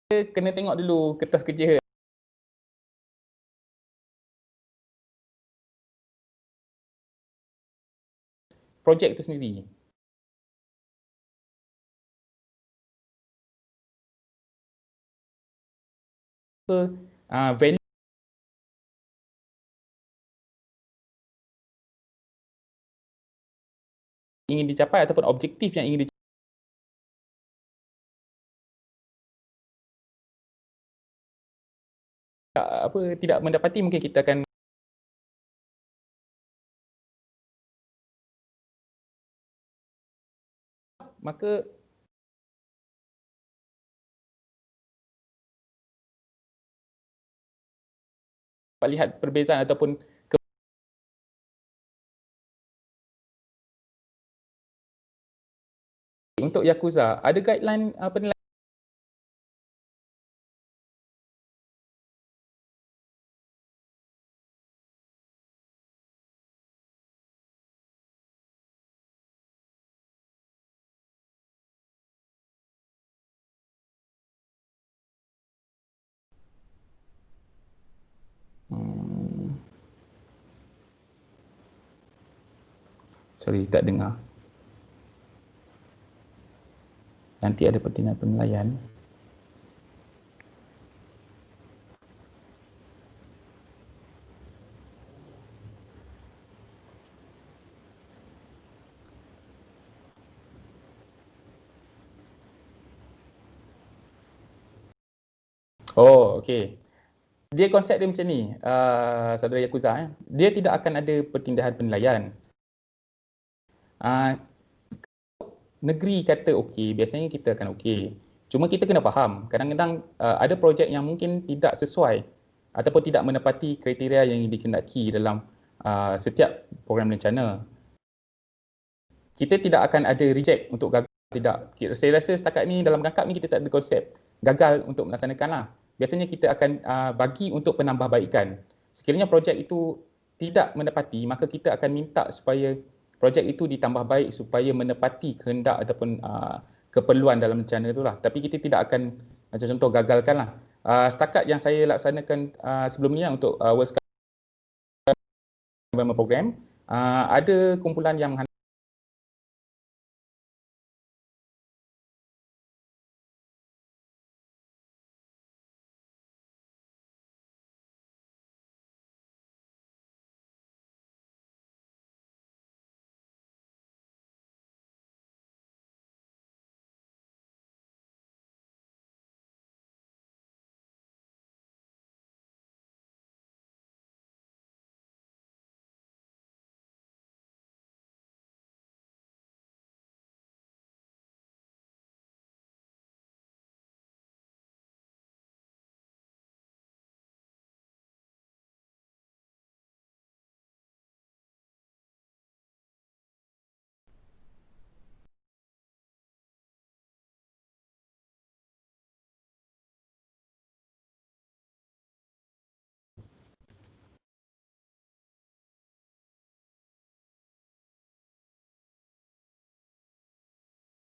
kena tengok dulu kertas kerja projek itu sendiri. Value ingin dicapai ataupun objektif yang ingin dicapai. Tidak mendapati, mungkin kita akan maka lihat perbezaan ataupun untuk Yakuza ada guideline penilaian sorry, tak dengar. Nanti ada penilaian. Oh, okey. Dia konsep dia macam ni, saudara Yakuza. Dia tidak akan ada perpindahan penilaian. Negeri kata okey, biasanya kita akan okey. Cuma kita kena faham, kadang-kadang ada projek yang mungkin tidak sesuai ataupun tidak menepati kriteria yang dikehendaki dalam setiap program rencana. Kita tidak akan ada reject untuk gagal, tidak. Saya rasa setakat ni dalam Gangkap ni kita tak ada konsep gagal untuk melaksanakan lah. Biasanya kita akan bagi untuk penambahbaikan. Sekiranya projek itu tidak menepati, maka kita akan minta supaya projek itu ditambah baik supaya menepati kehendak ataupun keperluan dalam rencana itulah. Tapi kita tidak akan macam contoh gagalkan lah. Setakat yang saya laksanakan sebelum ni lah untuk World Sky program, ada kumpulan yang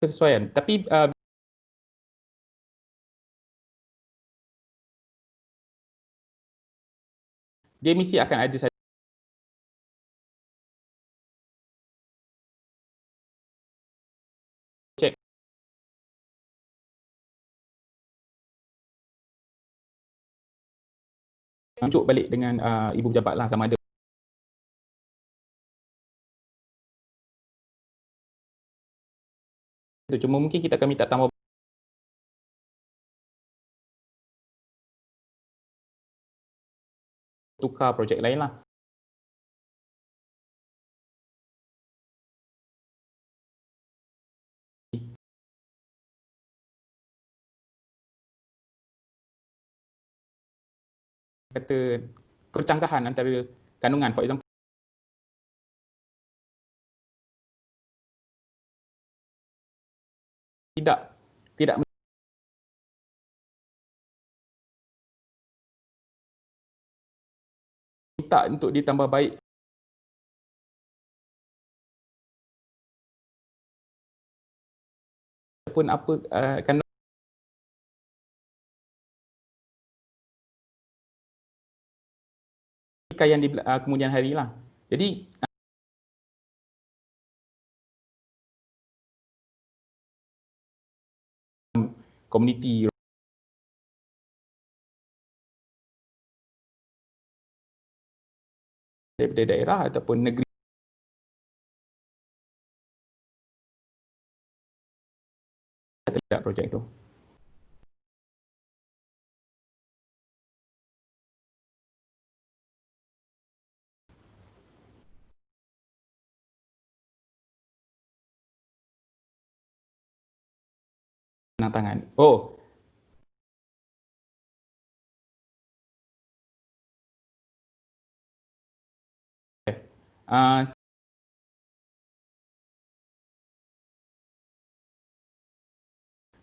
kesesuaian. Tapi dia mesti akan ada check tunjuk balik dengan ibu pejabat lah sama ada itu. Cuma mungkin kita akan minta tambah tukar projek lain lah. Kata percanggahan antara kandungan, for example, tidak minta untuk ditambah baik ataupun apa kandungan yang di kemudian hari lah. Jadi komuniti daripada daerah ataupun negeri tidak projek itu. Penantangan. Oh,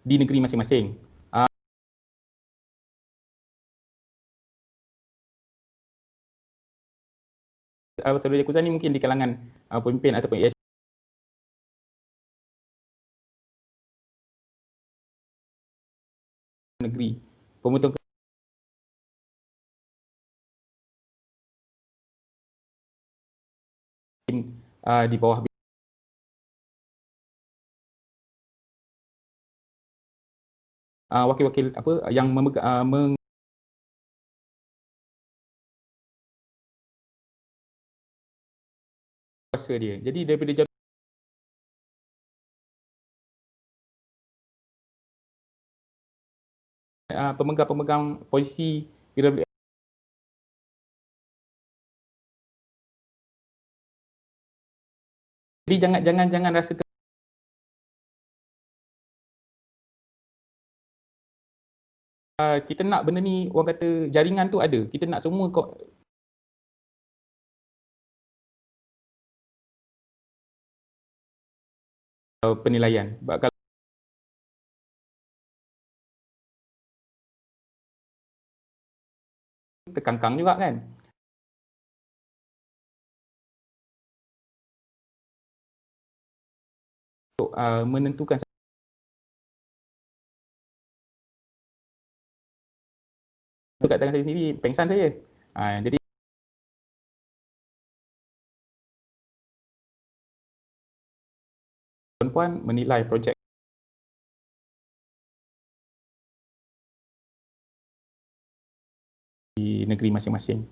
di negeri masing-masing. Saudara Yakuza ni mungkin di kalangan pemimpin ataupun ES negeri. Pembentuk di bawah wakil-wakil apa yang kuasa dia. Jadi daripada pemegang-pemegang posisi BWF. Jadi jangan rasa kita nak benda ni, orang kata jaringan tu ada. Kita nak semua penilaian. Sebab kalau terkangkang juga kan. Untuk menentukan kat tangan saya sendiri, pengsan saya. Jadi perempuan menilai projek di negeri masing-masing.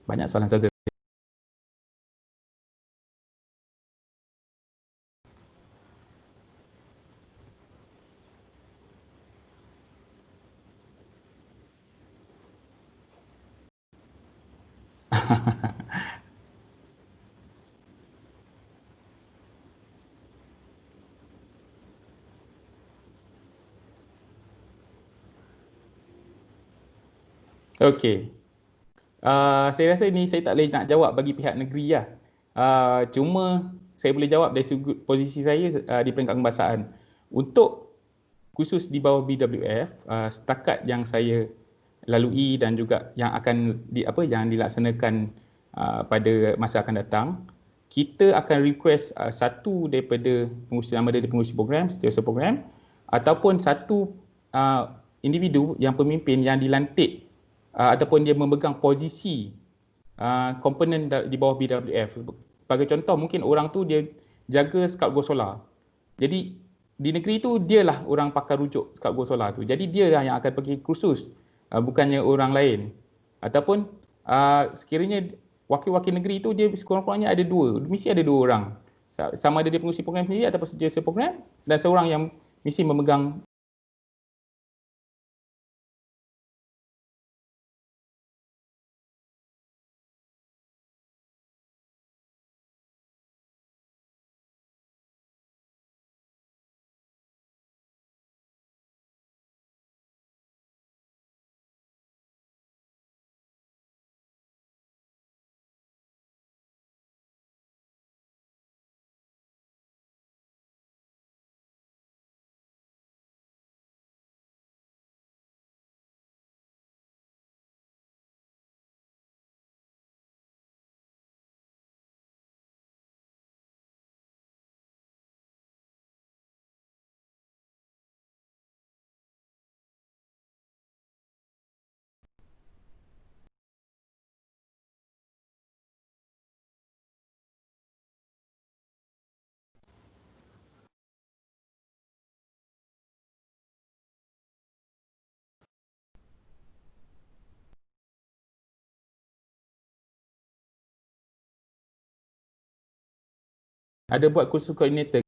Banyak soalan saja. Okey. Saya rasa ini saya tak boleh nak jawab bagi pihak negeri lah. Cuma saya boleh jawab dari sudut posisi saya di peringkat kebangsaan. Untuk khusus di bawah BWF, setakat yang saya lalui dan juga yang akan yang dilaksanakan pada masa akan datang, kita akan request satu daripada pengurusi, nama dia pengurusi program, setiausaha program, ataupun satu individu yang pemimpin yang dilantik ataupun dia memegang posisi komponen di bawah BWF. Sebagai contoh, mungkin orang tu dia jaga Scout Go Solar. Jadi di negeri tu dialah orang pakar rujuk Scout Go Solar tu. Jadi dia lah yang akan pergi kursus, bukannya orang lain. Ataupun sekiranya wakil-wakil negeri tu dia sekurang-kurangnya ada dua, mesti ada dua orang. Sama ada dia pengurusi program sendiri ataupun setiausaha program, dan seorang yang mesti memegang ada buat kursus koordinator.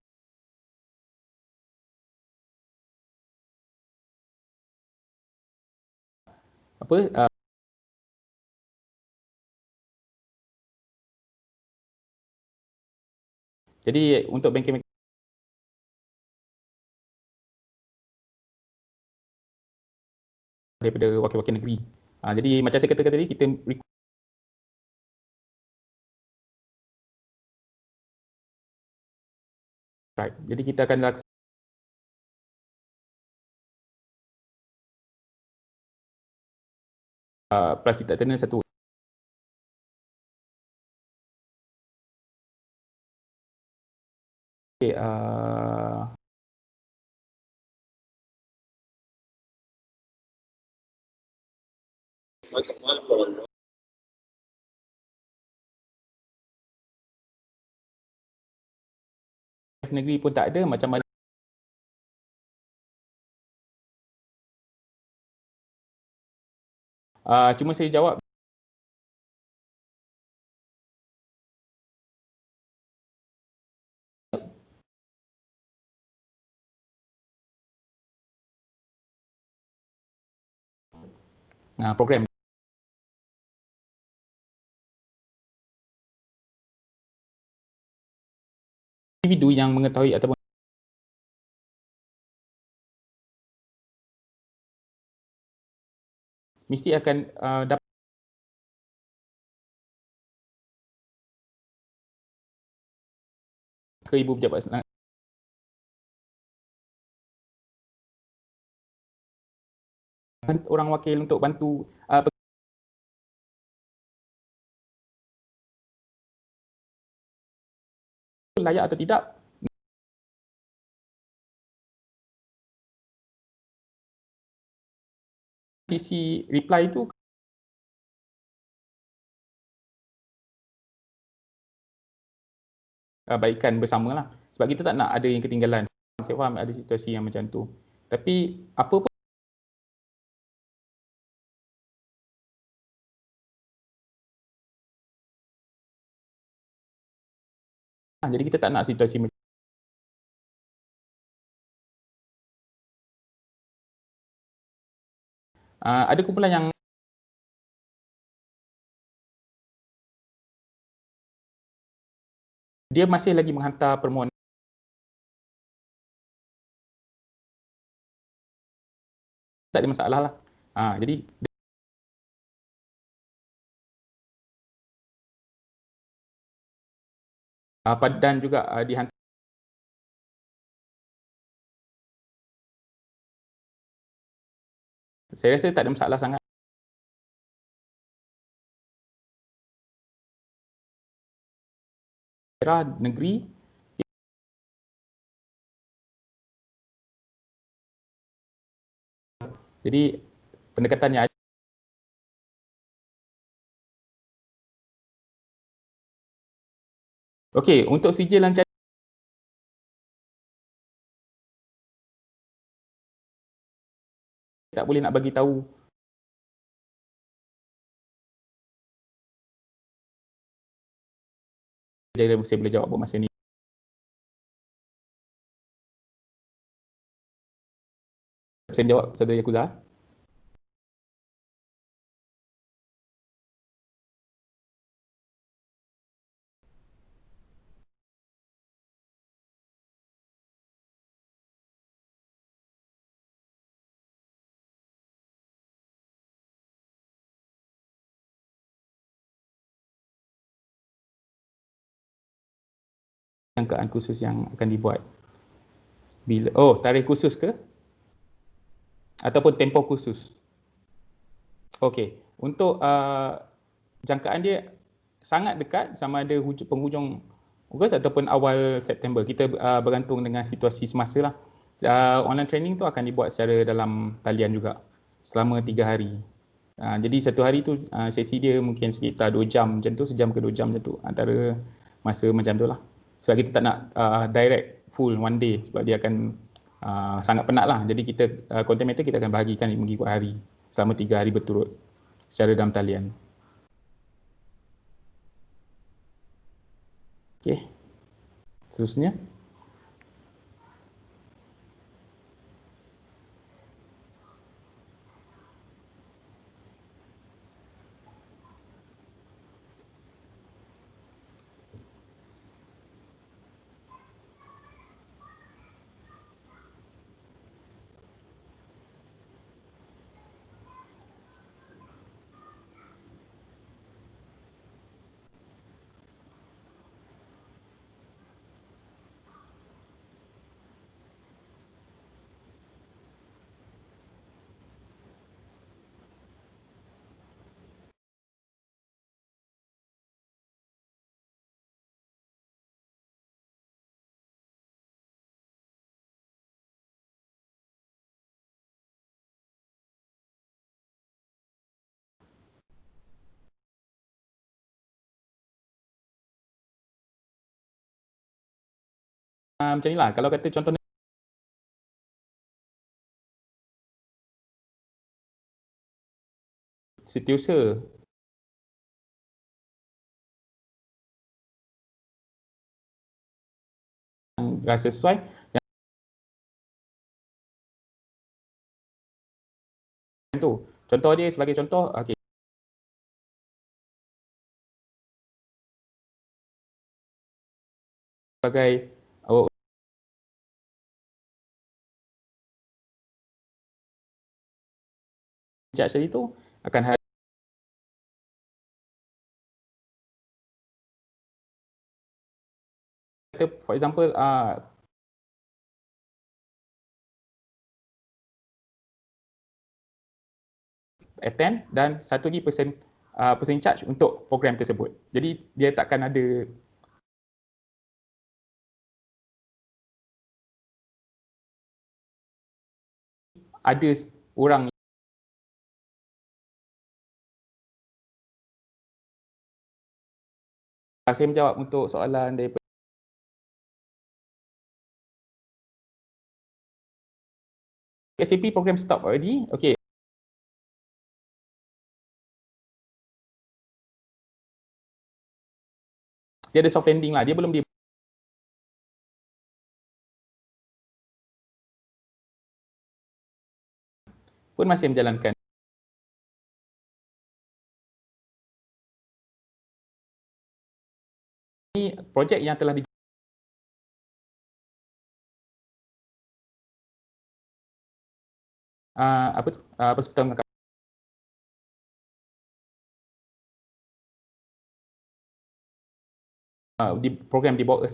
Jadi untuk bengkel daripada wakil-wakil negeri. Jadi macam saya katakan tadi, kita jadi kita akan laksanakan plastik tak terkena satu. Okay, negeri pun tak ada, macam mana Cuma saya jawab program individu yang mengetahui ataupun mesti akan dapat ke ibu pejabat orang wakil untuk bantu layak atau tidak. Sisi reply itu baikkan bersamalah. Sebab kita tak nak ada yang ketinggalan. Saya faham ada situasi yang macam tu. Tapi apa pun jadi kita tak nak situasi macam ada kumpulan yang dia masih lagi menghantar permohonan. Tak ada masalah lah. Jadi dan juga dihantar. Saya rasa tak ada masalah sangat. Negeri jadi pendekatannya ada. Okey, untuk sijil lancar tak boleh nak bagi tahu jadi saya boleh jawab buat masa ni. Saya jawab Saudara Yakuza. Jangkaan khusus yang akan dibuat. Tarikh khusus ke? Ataupun tempoh khusus? Okey, untuk jangkaan dia sangat dekat, sama ada penghujung Ogos ataupun awal September. Kita bergantung dengan situasi semasa lah. Online training tu akan dibuat secara dalam talian juga selama 3 hari. Jadi satu hari tu sesi dia mungkin sekitar 2 jam macam tu, sejam ke 2 jam macam tu, antara masa macam tu lah. Sebab kita tak nak direct full one day sebab dia akan sangat penat lah. Jadi kita content matter kita akan bahagikan mengikut hari selama 3 hari berturut secara dalam talian. Okey. Seterusnya. Macam ni lah, kalau kata contoh setiausaha yang rasa sesuai. Tu contoh dia sebagai contoh, okey, sebagai charge tadi tu akan for example attend dan satu lagi person charge untuk program tersebut. Jadi dia takkan ada orang saya menjawab untuk soalan daripada SAP program stop already. Okey. Dia ada soft landing lah. Dia belum pun masih menjalankan. Ini projek yang telah persekutuan mengangkat di program di bawah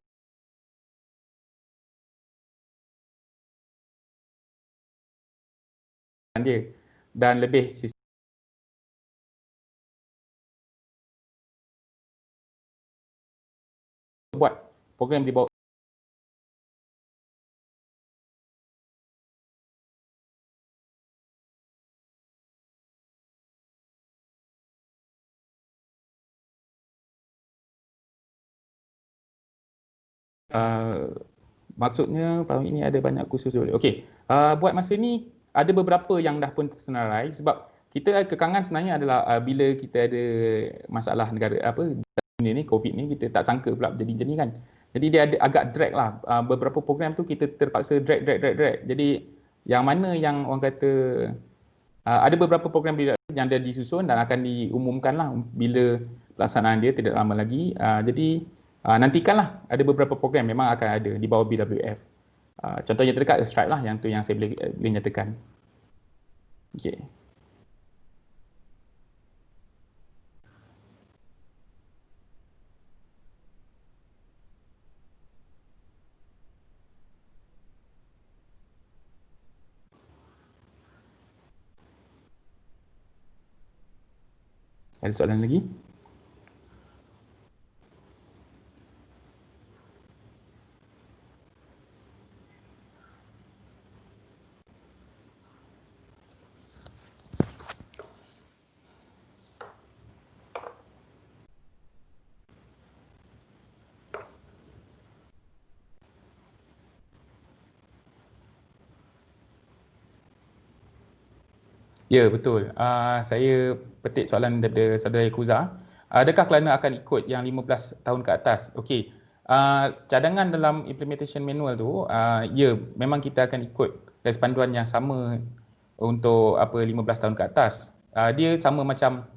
dia dan lebih buat program di bawah maksudnya ini ada banyak kursus dulu. Okey, buat masa ni ada beberapa yang dah pun tersenarai sebab kita kekangan sebenarnya adalah bila kita ada masalah negara ni COVID ni, kita tak sangka pula jadi kan. Jadi dia ada agak drag lah. Beberapa program tu kita terpaksa drag. Jadi yang mana yang orang kata ada beberapa program yang dah disusun dan akan diumumkan lah bila pelaksanaan dia tidak lama lagi. Jadi nantikanlah, ada beberapa program memang akan ada di bawah BWF. Contohnya terdekat Stripe lah, yang tu yang saya boleh nyatakan. Okey. Ada soalan lagi? Ya, betul. Saya petik soalan daripada saudara Yakuza. Adakah Kelana akan ikut yang 15 tahun ke atas? Okey. Cadangan dalam implementation manual tu, ya, memang kita akan ikut garis panduan yang sama untuk 15 tahun ke atas. Dia sama macam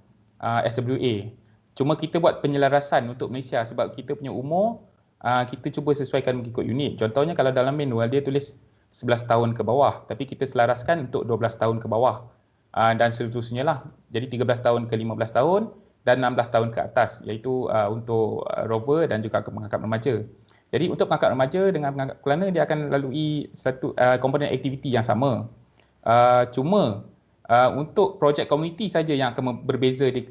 SWA. Cuma kita buat penyelarasan untuk Malaysia sebab kita punya umur, kita cuba sesuaikan mengikut unit. Contohnya kalau dalam manual dia tulis 11 tahun ke bawah, tapi kita selaraskan untuk 12 tahun ke bawah. Dan seterusnya lah. Jadi 13 tahun ke 15 tahun dan 16 tahun ke atas, iaitu untuk rover dan juga pengangkat remaja. Jadi untuk pengangkat remaja dengan pengangkat Kelana, dia akan lalui satu komponen aktiviti yang sama. Cuma untuk projek komuniti saja yang akan berbeza di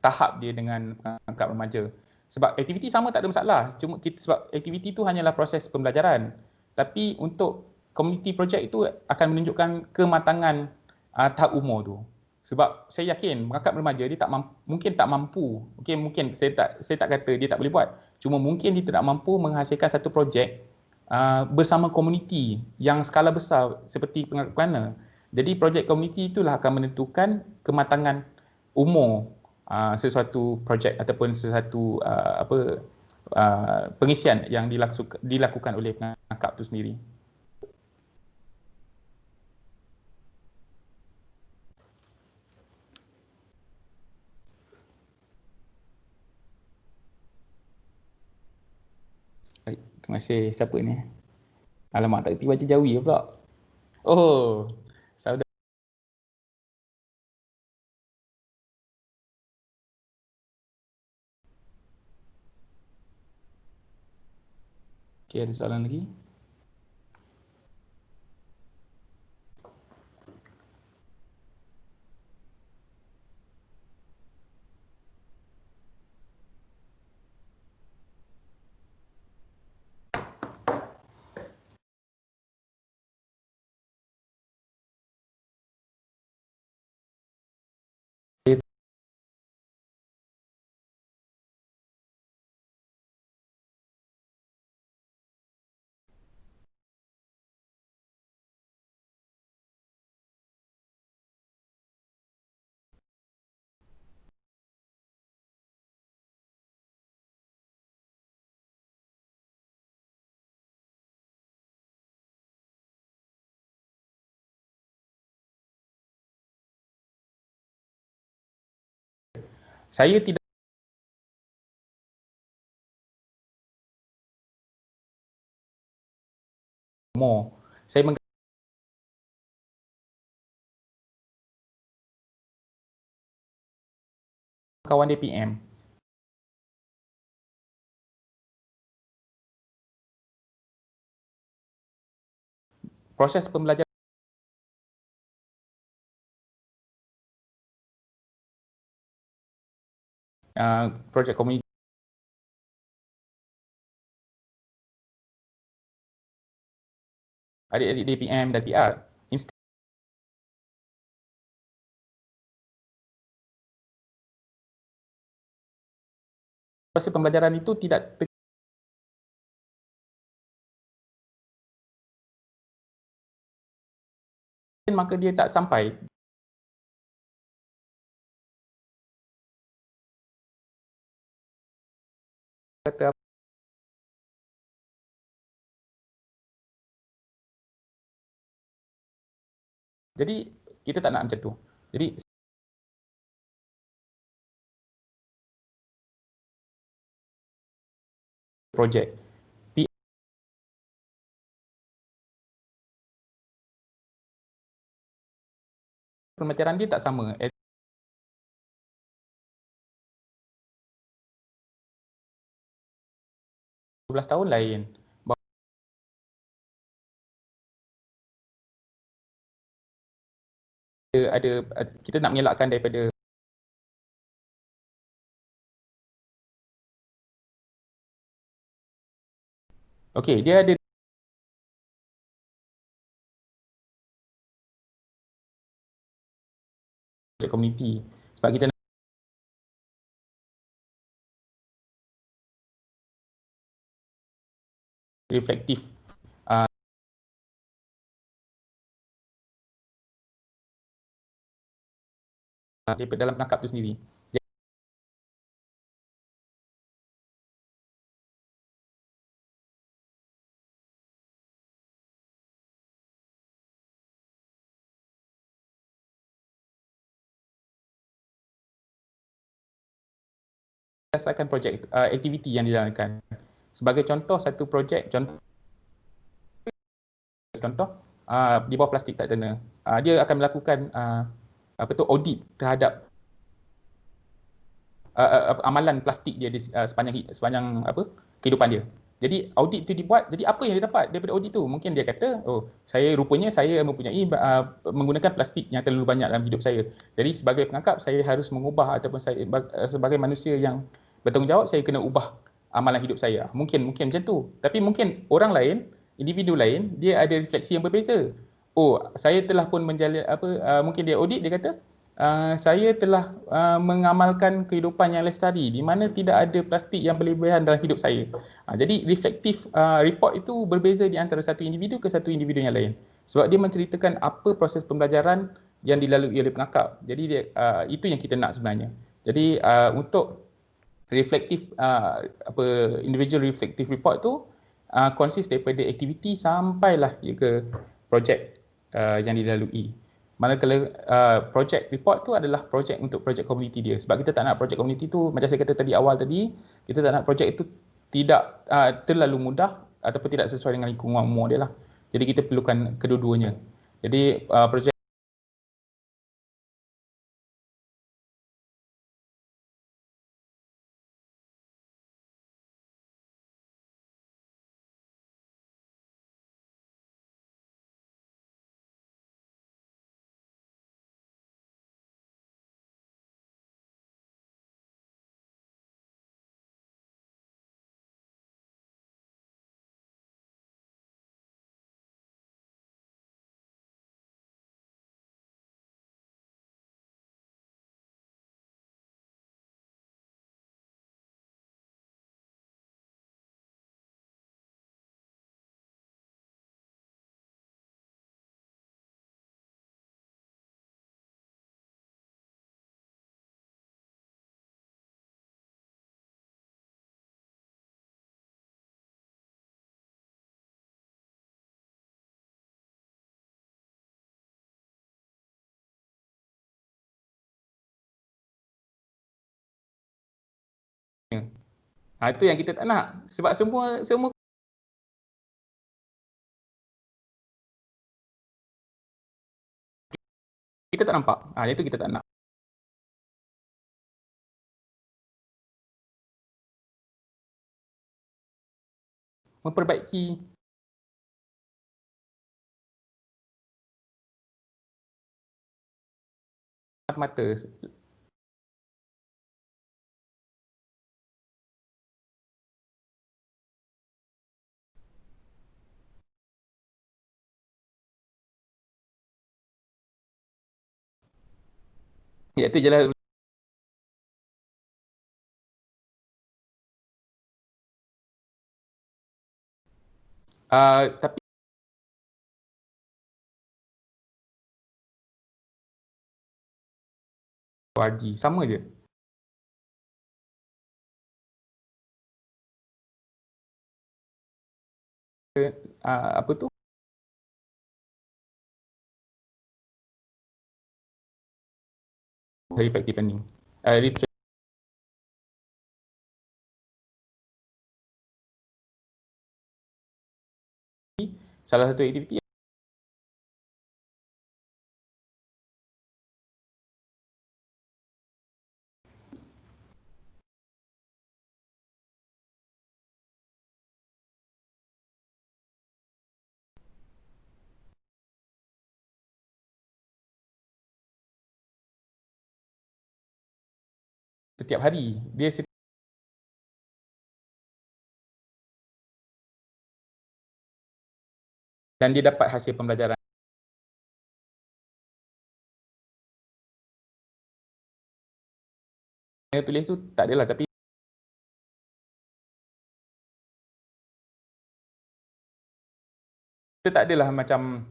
tahap dia dengan pengangkat remaja. Sebab aktiviti sama tak ada masalah. Cuma sebab aktiviti itu hanyalah proses pembelajaran. Tapi untuk komuniti projek itu akan menunjukkan kematangan tahap umur tu. Sebab saya yakin pengangkat remaja dia mungkin tak mampu. Mungkin saya tak kata dia tak boleh buat. Cuma mungkin dia tidak mampu menghasilkan satu projek bersama komuniti yang skala besar seperti pengangkat Kelana. Jadi projek komuniti itulah akan menentukan kematangan umur sesuatu projek ataupun sesuatu pengisian yang dilakukan oleh pengakap itu sendiri. Baik, terima kasih. Siapa ni? Alamak, tak kerti baca Jawi pula. Oh, saudara. Okey, ada soalan lagi? Saya tidak mau. Saya kawan DPM. Proses pembelajaran projek komuniti adik-adik DPM dan PR. Proses pembelajaran itu tidak maka dia tak sampai. Kata jadi kita tak nak macam tu. Jadi projek pembelajaran dia tak sama. 12 tahun lain. Kita nak mengelakkan daripada okey, dia ada komuniti sebab kita reflektif daripada dalam pengakap itu sendiri. Berdasarkan projek aktiviti yang dijalankan. Sebagai contoh satu projek, contoh di bawah plastik tak terkena. Dia akan melakukan audit terhadap amalan plastik dia di sepanjang kehidupan dia. Jadi audit tu dibuat, jadi apa yang dia dapat daripada audit tu? Mungkin dia kata, oh, saya mempunyai menggunakan plastik yang terlalu banyak dalam hidup saya. Jadi sebagai pengakap saya harus mengubah ataupun saya sebagai manusia yang bertanggungjawab saya kena ubah amalan hidup saya. Mungkin macam tu. Tapi mungkin orang lain, individu lain, dia ada refleksi yang berbeza. Oh, saya telah pun menjalin mungkin dia audit, dia kata saya telah mengamalkan kehidupan yang lestari di mana tidak ada plastik yang berlebihan dalam hidup saya. Jadi reflektif report itu berbeza di antara satu individu ke satu individu yang lain. Sebab dia menceritakan apa proses pembelajaran yang dilalui oleh pengakap. Jadi dia, itu yang kita nak sebenarnya. Jadi untuk reflective individual reflective report tu consist daripada aktiviti sampailah ke projek yang dilalui. Manakala project report tu adalah projek untuk projek komuniti dia. Sebab kita tak nak projek komuniti tu, macam saya kata tadi awal tadi, kita tak nak projek itu tidak terlalu mudah ataupun tidak sesuai dengan lingkungan umur dia lah. Jadi kita perlukan kedua-duanya. Jadi projek itu yang kita tak nak. Sebab semua kita tak nampak. Itu kita tak nak. Memperbaiki mata-mata. Itu je lah. Tapi RG sama je. Apa tu? Effective planning. Salah satu aktiviti setiap hari. Dan dia dapat hasil pembelajaran. Yang tulis tu tak adalah, tapi kita tak adalah macam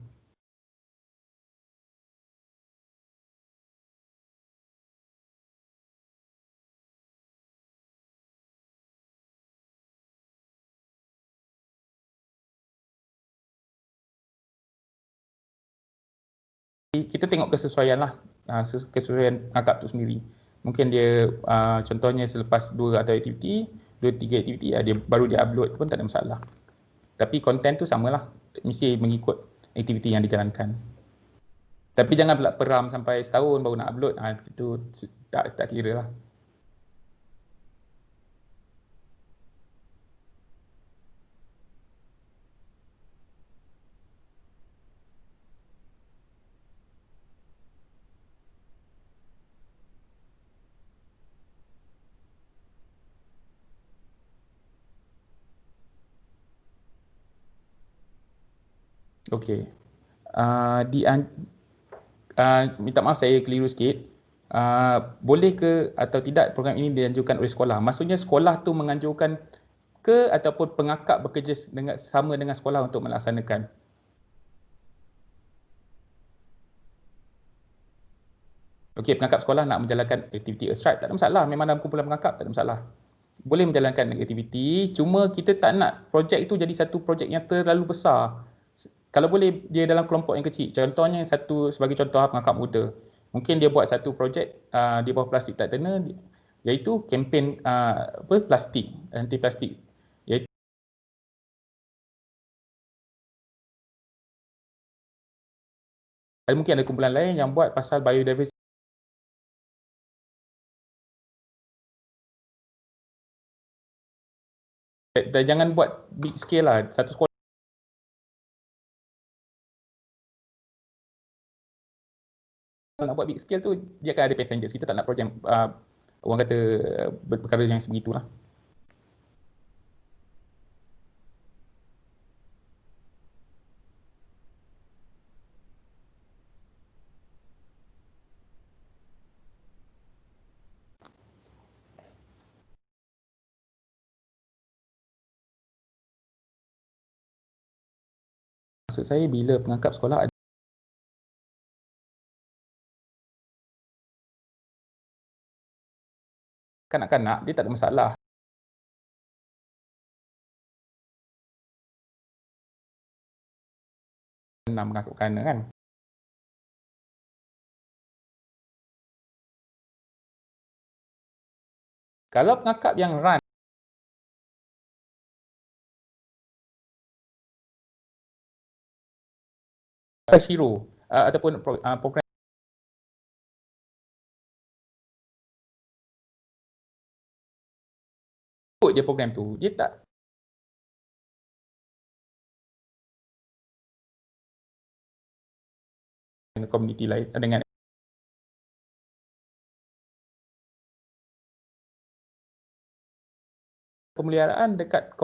kita tengok kesesuaian lah, kesesuaian pengakap tu sendiri. Mungkin dia contohnya selepas 2 atau aktiviti, 2-3 aktiviti, baru dia upload pun tak ada masalah. Tapi konten tu samalah, mesti mengikut aktiviti yang dijalankan. Tapi jangan pula peram sampai setahun baru nak upload, itu tak kira lah. Okey. Minta maaf saya keliru sikit. Boleh ke atau tidak program ini dianjurkan oleh sekolah? Maksudnya sekolah tu menganjurkan ke ataupun pengakap bekerja sama dengan sekolah untuk melaksanakan? Okey, pengangkap sekolah nak menjalankan aktiviti Earthstrike, tak ada masalah. Memang dalam kumpulan pengangkap, tak ada masalah. Boleh menjalankan aktiviti, cuma kita tak nak projek itu jadi satu projek yang terlalu besar. Kalau boleh dia dalam kelompok yang kecil. Contohnya satu, sebagai contoh pengangkap muda. Mungkin dia buat satu projek di bawah plastik tak terkena, iaitu kempen plastik, anti plastik. Iaitu mungkin ada kumpulan lain yang buat pasal biodiversity. Dan jangan buat big scale lah. Satu sekolah nak buat big scale tu, dia akan ada passengers. Kita tak nak projek orang kata perkara yang sebegitulah. Maksud saya bila pengangkap sekolah ada kanak-kanak, dia tak ada masalah. Enam mengangkap kanak kan. Kalau pengangkap yang run, Shiro ataupun program ikut je program tu, dia tak dengan komuniti lain, dengan pemeliharaan dekat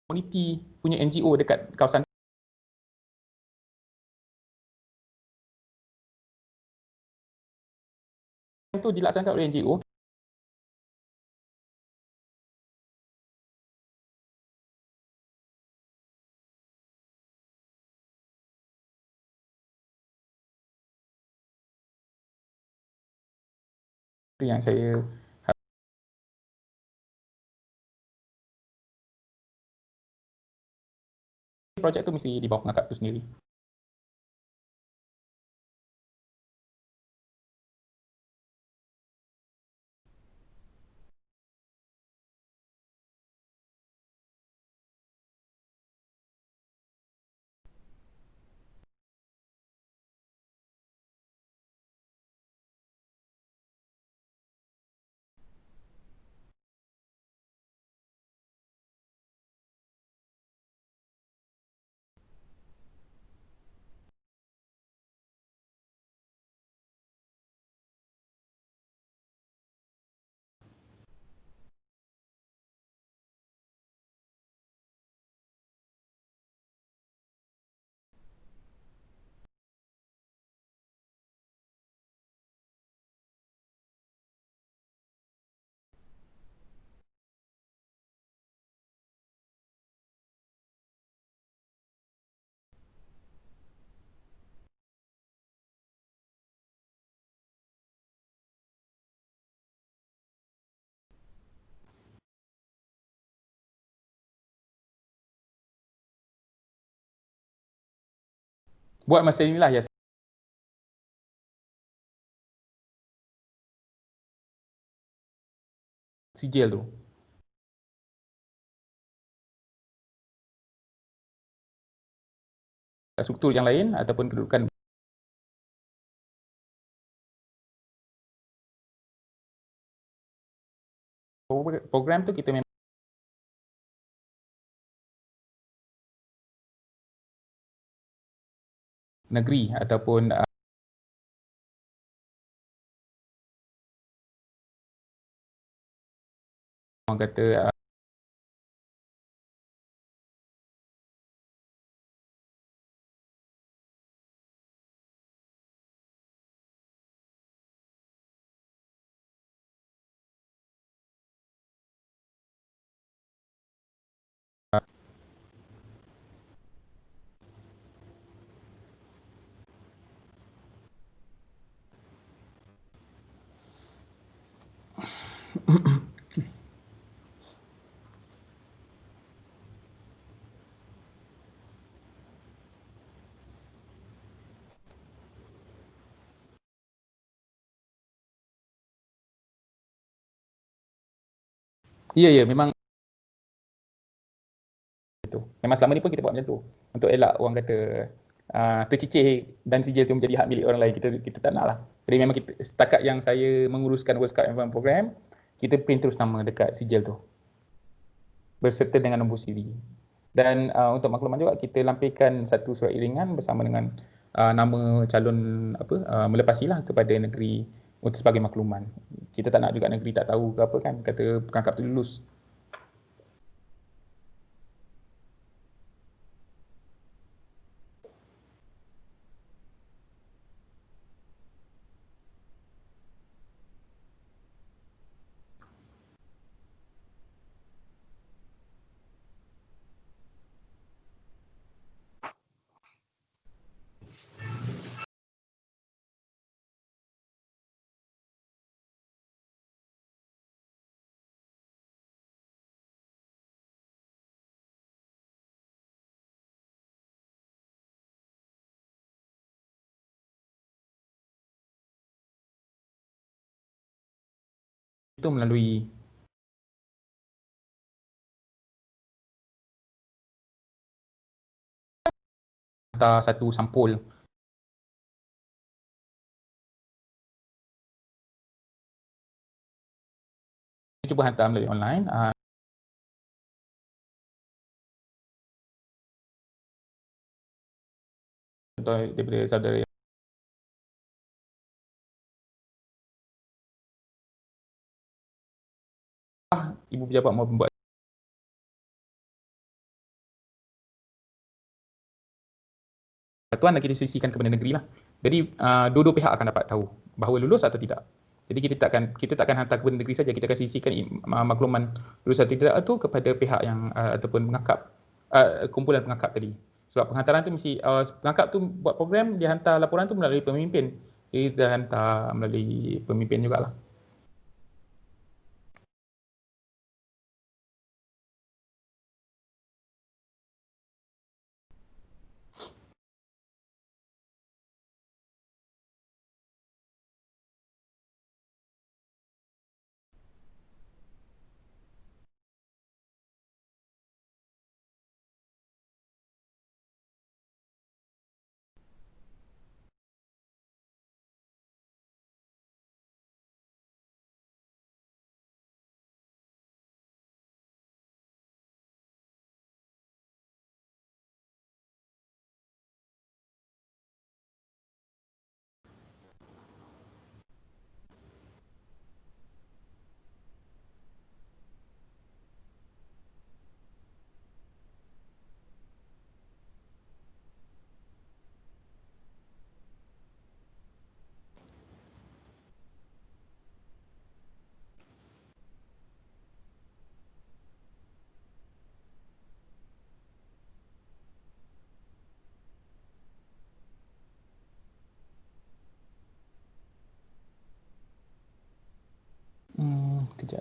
komuniti punya NGO dekat kawasan tu dilaksanakan oleh NGO. Itu yang saya projek tu mesti di bawah pengangkap tu sendiri. Buat masa inilah ya sijil tu. Struktur yang lain ataupun kedudukan program tu kita memang negeri ataupun orang kata Ya, ya, memang itu. Memang selama ni pun kita buat macam tu. Untuk elak orang kata tercicir dan sijil tu menjadi hak milik orang lain. Kita tak nak lah. Jadi memang kita, setakat yang saya menguruskan World Scout Environment Program, kita print terus nama dekat sijil tu. Berserta dengan nombor siri. Dan untuk makluman juga, kita lampirkan satu surat iringan bersama dengan nama calon melepasilah kepada negeri untuk sebagai makluman. Kita tak nak juga negeri tak tahu ke apa kan, kata pengangkap tu lulus. Itu melalui hantar satu sampul cuba hantar melalui online contoh daripada saudara ibu pejabat mahu membuat satuan dan kita sisihkan kepada negeri lah. Jadi dua-dua pihak akan dapat tahu bahawa lulus atau tidak. Jadi kita takkan hantar kepada negeri saja, kita akan sisihkan makluman lulus atau tidak itu kepada pihak yang ataupun pengakap kumpulan pengakap tadi. Sebab penghantaran tu mesti pengakap tu buat program, dia hantar laporan tu melalui pemimpin. Jadi kita hantar melalui pemimpin jugalah. Kejap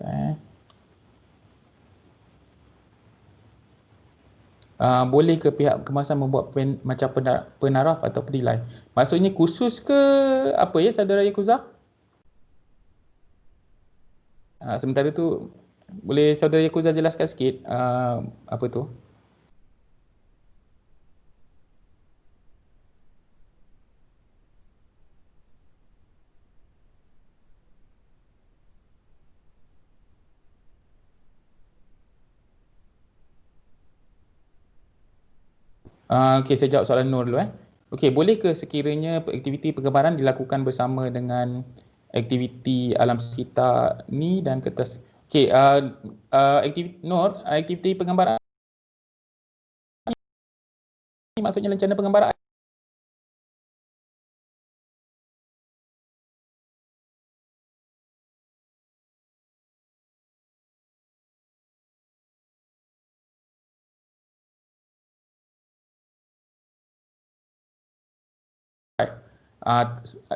boleh ke pihak kemasan membuat macam penaraf atau penilai? Maksudnya khusus ke apa ya saudara Yakuza? Sementara tu boleh saudara Yakuza jelaskan sikit apa tu? Okey, saya jawab soalan Nur dulu Okey, boleh ke sekiranya aktiviti penggambaran dilakukan bersama dengan aktiviti alam sekitar ni dan kertas? Okey, aktiviti Nur, aktiviti penggambaran ni maksudnya rencana penggambaran.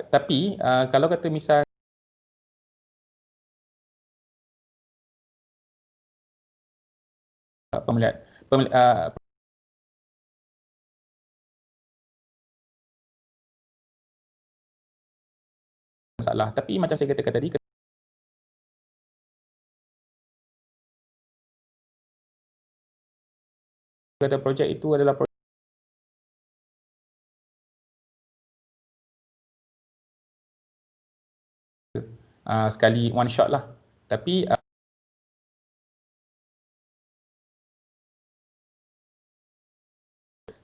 Tapi kalau kata misal masalah. Tapi macam saya katakan tadi, kata projek itu adalah sekali one shot lah. Tapi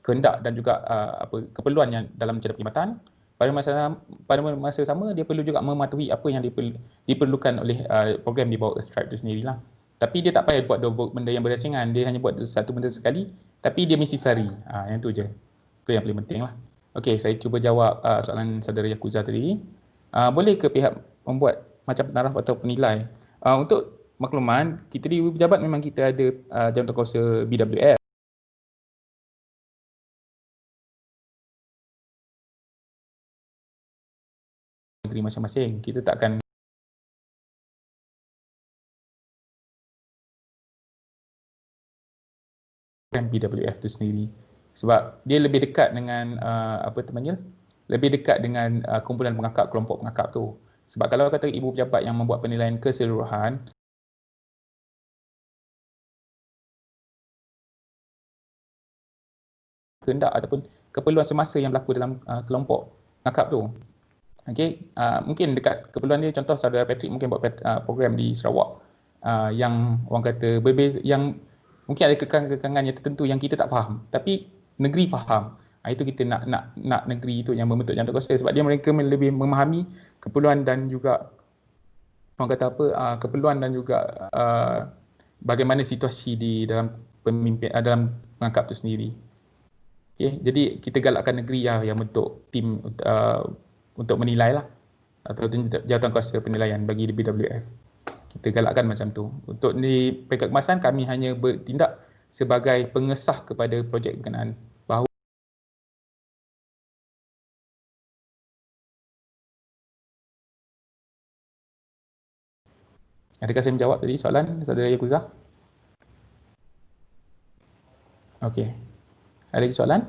kehendak dan juga keperluan yang dalam jangka perkhidmatan, pada masa sama dia perlu juga mematuhi apa yang diperlukan oleh program di bawah Stripe itu sendirilah. Tapi dia tak payah buat dua benda yang berasingan, dia hanya buat satu benda sekali, tapi dia mesti sehari. Yang tu je. Itu yang paling penting lah. Okey, saya cuba jawab soalan saudara Yakuza tadi. Boleh ke pihak membuat macam pentaraf atau penilai? Untuk makluman, kita di pejabat memang kita ada jawatankuasa BWF. Negeri masing-masing. Kita tak akan BWF tu sendiri. Sebab dia lebih dekat dengan lebih dekat dengan kumpulan pengakap, kelompok pengakap tu. Sebab kalau kata ibu pejabat yang membuat penilaian keseluruhan, kehendak ataupun keperluan semasa yang berlaku dalam kelompok pengakap tu. Okey, mungkin dekat keperluan dia, contoh saudara Patrick mungkin buat program di Sarawak yang orang kata berbeza, yang mungkin ada kekangan-kekangan yang tertentu yang kita tak faham, tapi negeri faham. Itu kita nak negeri itu yang membentuk jawatankuasa, sebab mereka lebih memahami keperluan dan juga orang kata keperluan dan juga bagaimana situasi di dalam dalam pengangkap itu sendiri. Okay, jadi kita galakkan negeri yang bentuk tim untuk menilai lah, atau jawatankuasa penilaian bagi BWF. Kita galakkan macam tu. Untuk di peringkat kemasan, kami hanya bertindak sebagai pengesah kepada projek berkenaan. Bahawa adakah saya menjawab tadi soalan saudara Yakuza? Okey. Ada lagi soalan?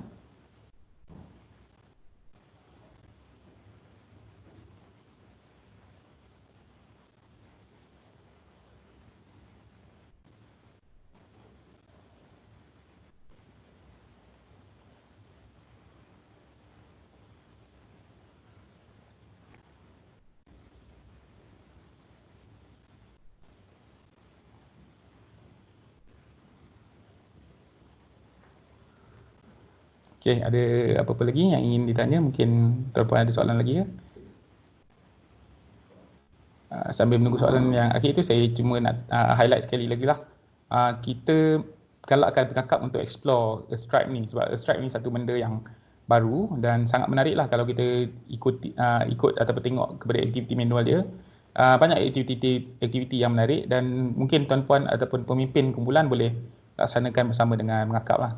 Okey, ada apa-apa lagi yang ingin ditanya? Mungkin tuan-puan ada soalan lagi ya? Sambil menunggu soalan yang akhir itu, saya cuma nak highlight sekali lagi lah. Kita galakkan pengakap untuk explore Stripe ni, sebab Stripe ni satu benda yang baru dan sangat menarik lah kalau kita ikut ataupun tengok kepada aktiviti manual dia. Banyak aktiviti yang menarik dan mungkin tuan-puan ataupun pemimpin kumpulan boleh laksanakan bersama dengan pengakap lah.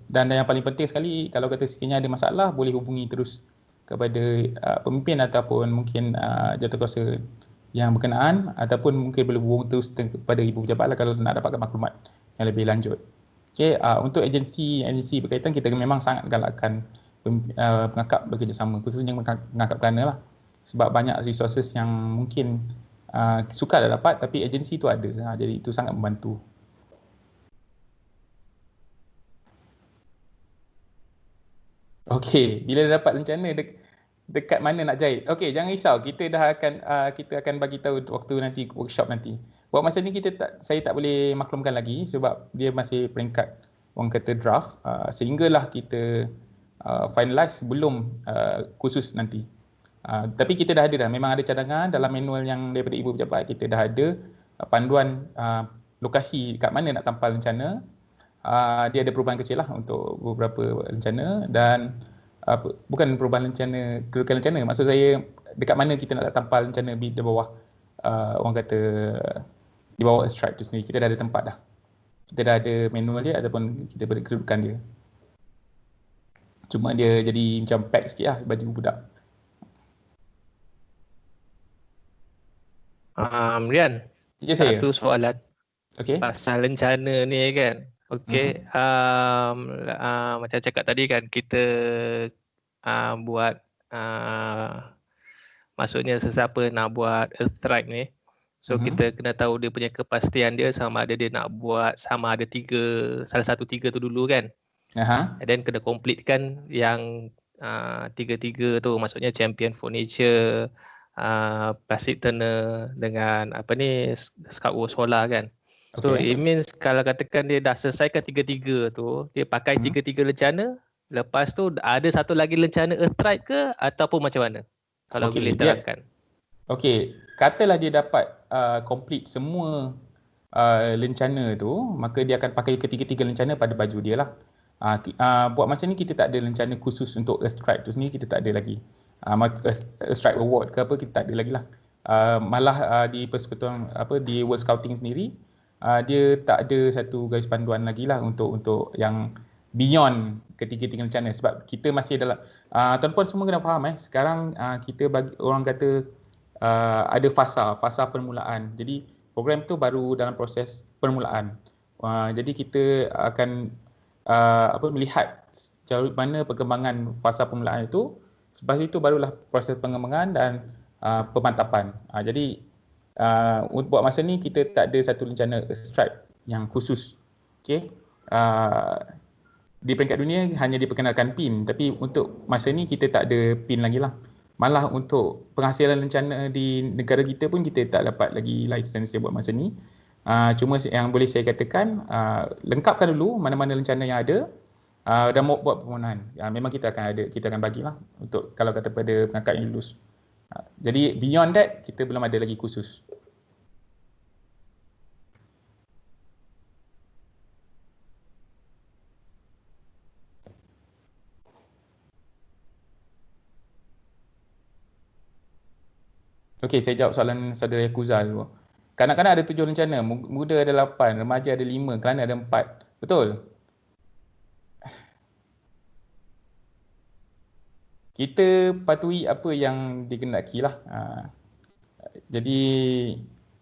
Dan yang paling penting sekali, kalau kata sekiranya ada masalah, boleh hubungi terus kepada pemimpin ataupun mungkin jawatankuasa yang berkenaan, ataupun mungkin boleh hubungi terus kepada ibu pejabat lah kalau nak dapatkan maklumat yang lebih lanjut. Okay, untuk agensi berkaitan, kita memang sangat galakkan pengakap bekerjasama, khususnya pengakap kerana lah. Sebab banyak resources yang mungkin sukar dah dapat, tapi agensi tu ada. Jadi itu sangat membantu. Okey, bila dah dapat rencana dekat mana nak jahit. Okey, jangan risau. Kita akan bagi tahu waktu nanti workshop nanti. Buat masa ni saya tak boleh maklumkan lagi sebab dia masih peringkat orang kata draft, sehinggalah kita finalize sebelum khusus nanti. Tapi kita dah ada memang ada cadangan dalam manual yang daripada ibu pejabat, kita dah ada panduan lokasi kat mana nak tampal rencana. Dia ada perubahan kecil lah untuk beberapa rencana dan bukan perubahan rencana, kedudukan rencana. Maksud saya dekat mana kita nak tampal rencana di bawah orang kata di bawah Stripe tu sendiri. Kita dah ada tempat dah. Kita dah ada manual dia ataupun kita beri kedudukan dia. Cuma dia jadi macam pack sikit lah baju budak. Rian, Ya, saya. Satu soalan. Okey. Pasal rencana ni kan. Okey, macam cakap tadi kan, kita buat maksudnya sesiapa nak buat Earth Strike ni, so kita kena tahu dia punya kepastian dia, sama ada dia nak buat, sama ada salah satu tiga tu dulu kan. And then kena completekan yang tiga-tiga tu, maksudnya Champion for Nature, Plastic Turner dengan apa ni, Scout War Solar kan. So it means kalau katakan dia dah selesaikan tiga-tiga tu, dia pakai tiga-tiga lencana, lepas tu ada satu lagi lencana Earth Strike ke ataupun macam mana? Kalau boleh terangkan. Okey, katalah dia dapat complete semua lencana tu, maka dia akan pakai ketiga-tiga lencana pada baju dia lah. Buat masa ni kita tak ada lencana khusus untuk Earth Strike tu sendiri, kita tak ada lagi. Earth Strike Award ke apa, kita tak ada lagi lah. Malah di persekutuan di World Scouting sendiri, dia tak ada satu garis panduan lagi lah untuk yang beyond ketiga-tiga lencana, sebab kita masih dalam tuan-puan semua kena faham sekarang kita bagi orang kata ada fasa permulaan. Jadi program tu baru dalam proses permulaan. Jadi kita akan melihat sejauh mana perkembangan fasa permulaan itu. Selepas itu barulah proses pengembangan dan pemantapan. Jadi buat masa ni kita tak ada satu rencana strike yang khusus. Okey. Di peringkat dunia hanya diperkenalkan PIN, tapi untuk masa ni kita tak ada PIN lagi lah. Malah untuk penghasilan lencana di negara kita pun kita tak dapat lagi lisensi buat masa ni. Cuma yang boleh saya katakan, lengkapkan dulu mana-mana lencana yang ada dan buat permohonan. Memang kita akan bagilah untuk kalau kata pada pengangkat yang lulus. Jadi beyond that kita belum ada lagi khusus. Okey, saya jawab soalan saudara Yakuza dulu. Kanak-kanak ada 7 lencana, muda ada 8, remaja ada 5, kelana ada 4. Betul? Kita patuhi apa yang dikehendaki lah. Jadi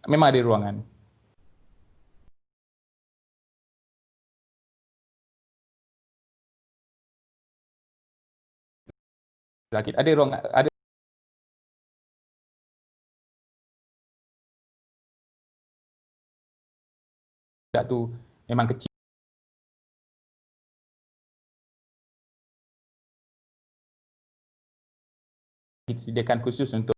memang ada ruangan. Ada ruangan, ada tu memang kecil. Kita sediakan khusus untuk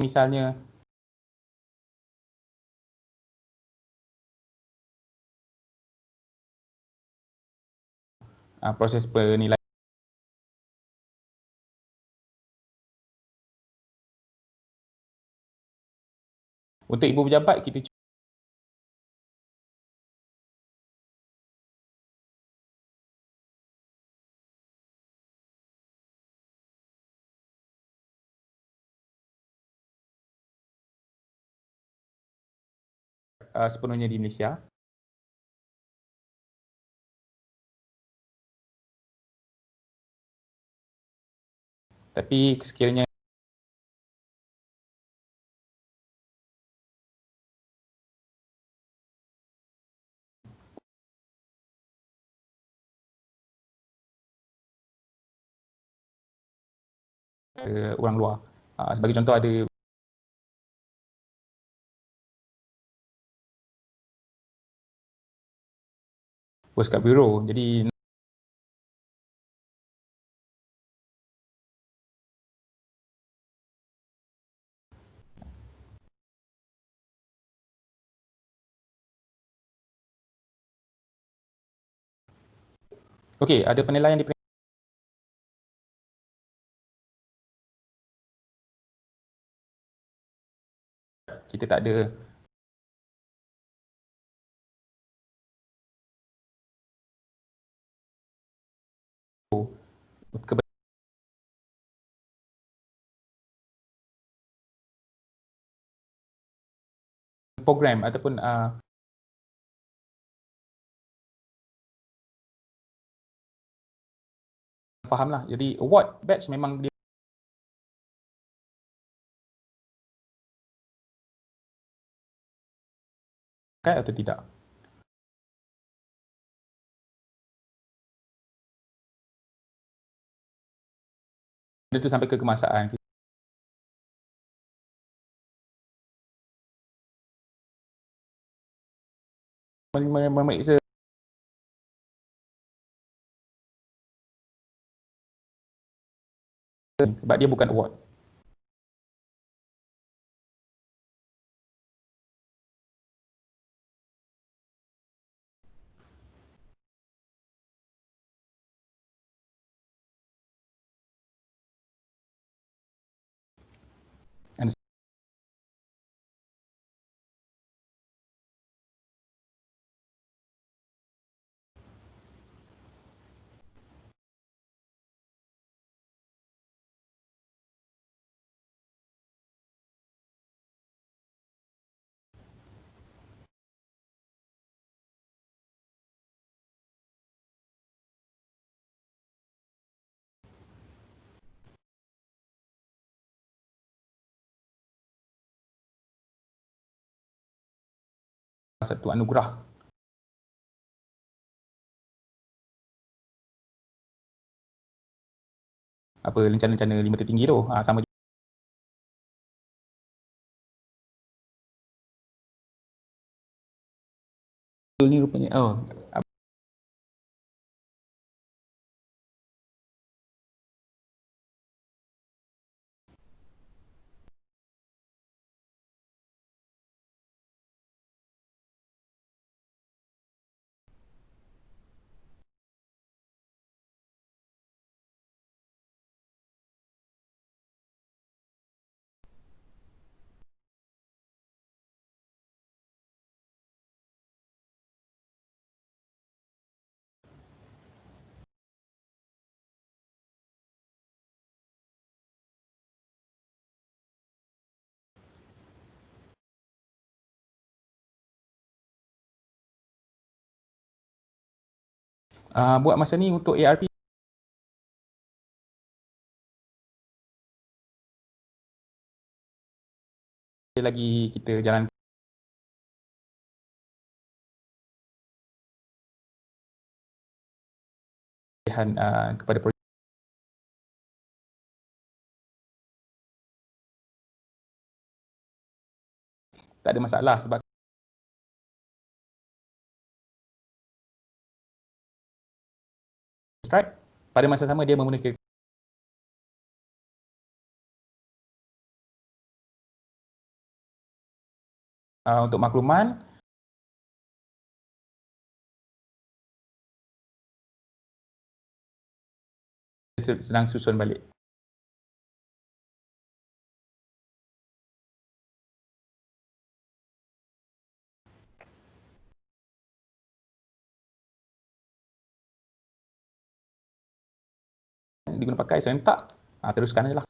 misalnya proses penilaian. Untuk ibu pejabat kita sepenuhnya di Malaysia. Tapi sekiranya orang luar, sebagai contoh ada Coast Guard Bureau. Jadi okey, ada penilaian di kita tak ada program ataupun faham lah. Jadi award badge memang dia pakai atau tidak. Itu sampai ke kemasan. Memeriksa sebab dia bukan award. Satu anugerah. Apa rencana-rencana 5 tertinggi tu. Sama juga. Ni rupanya. Buat masa ni untuk ARP lagi kita jalan kepada projek. Tak ada masalah sebab Stripe pada masa sama dia memiliki untuk makluman sedang susun balik. Diguna pakai serentak, teruskan aja lah.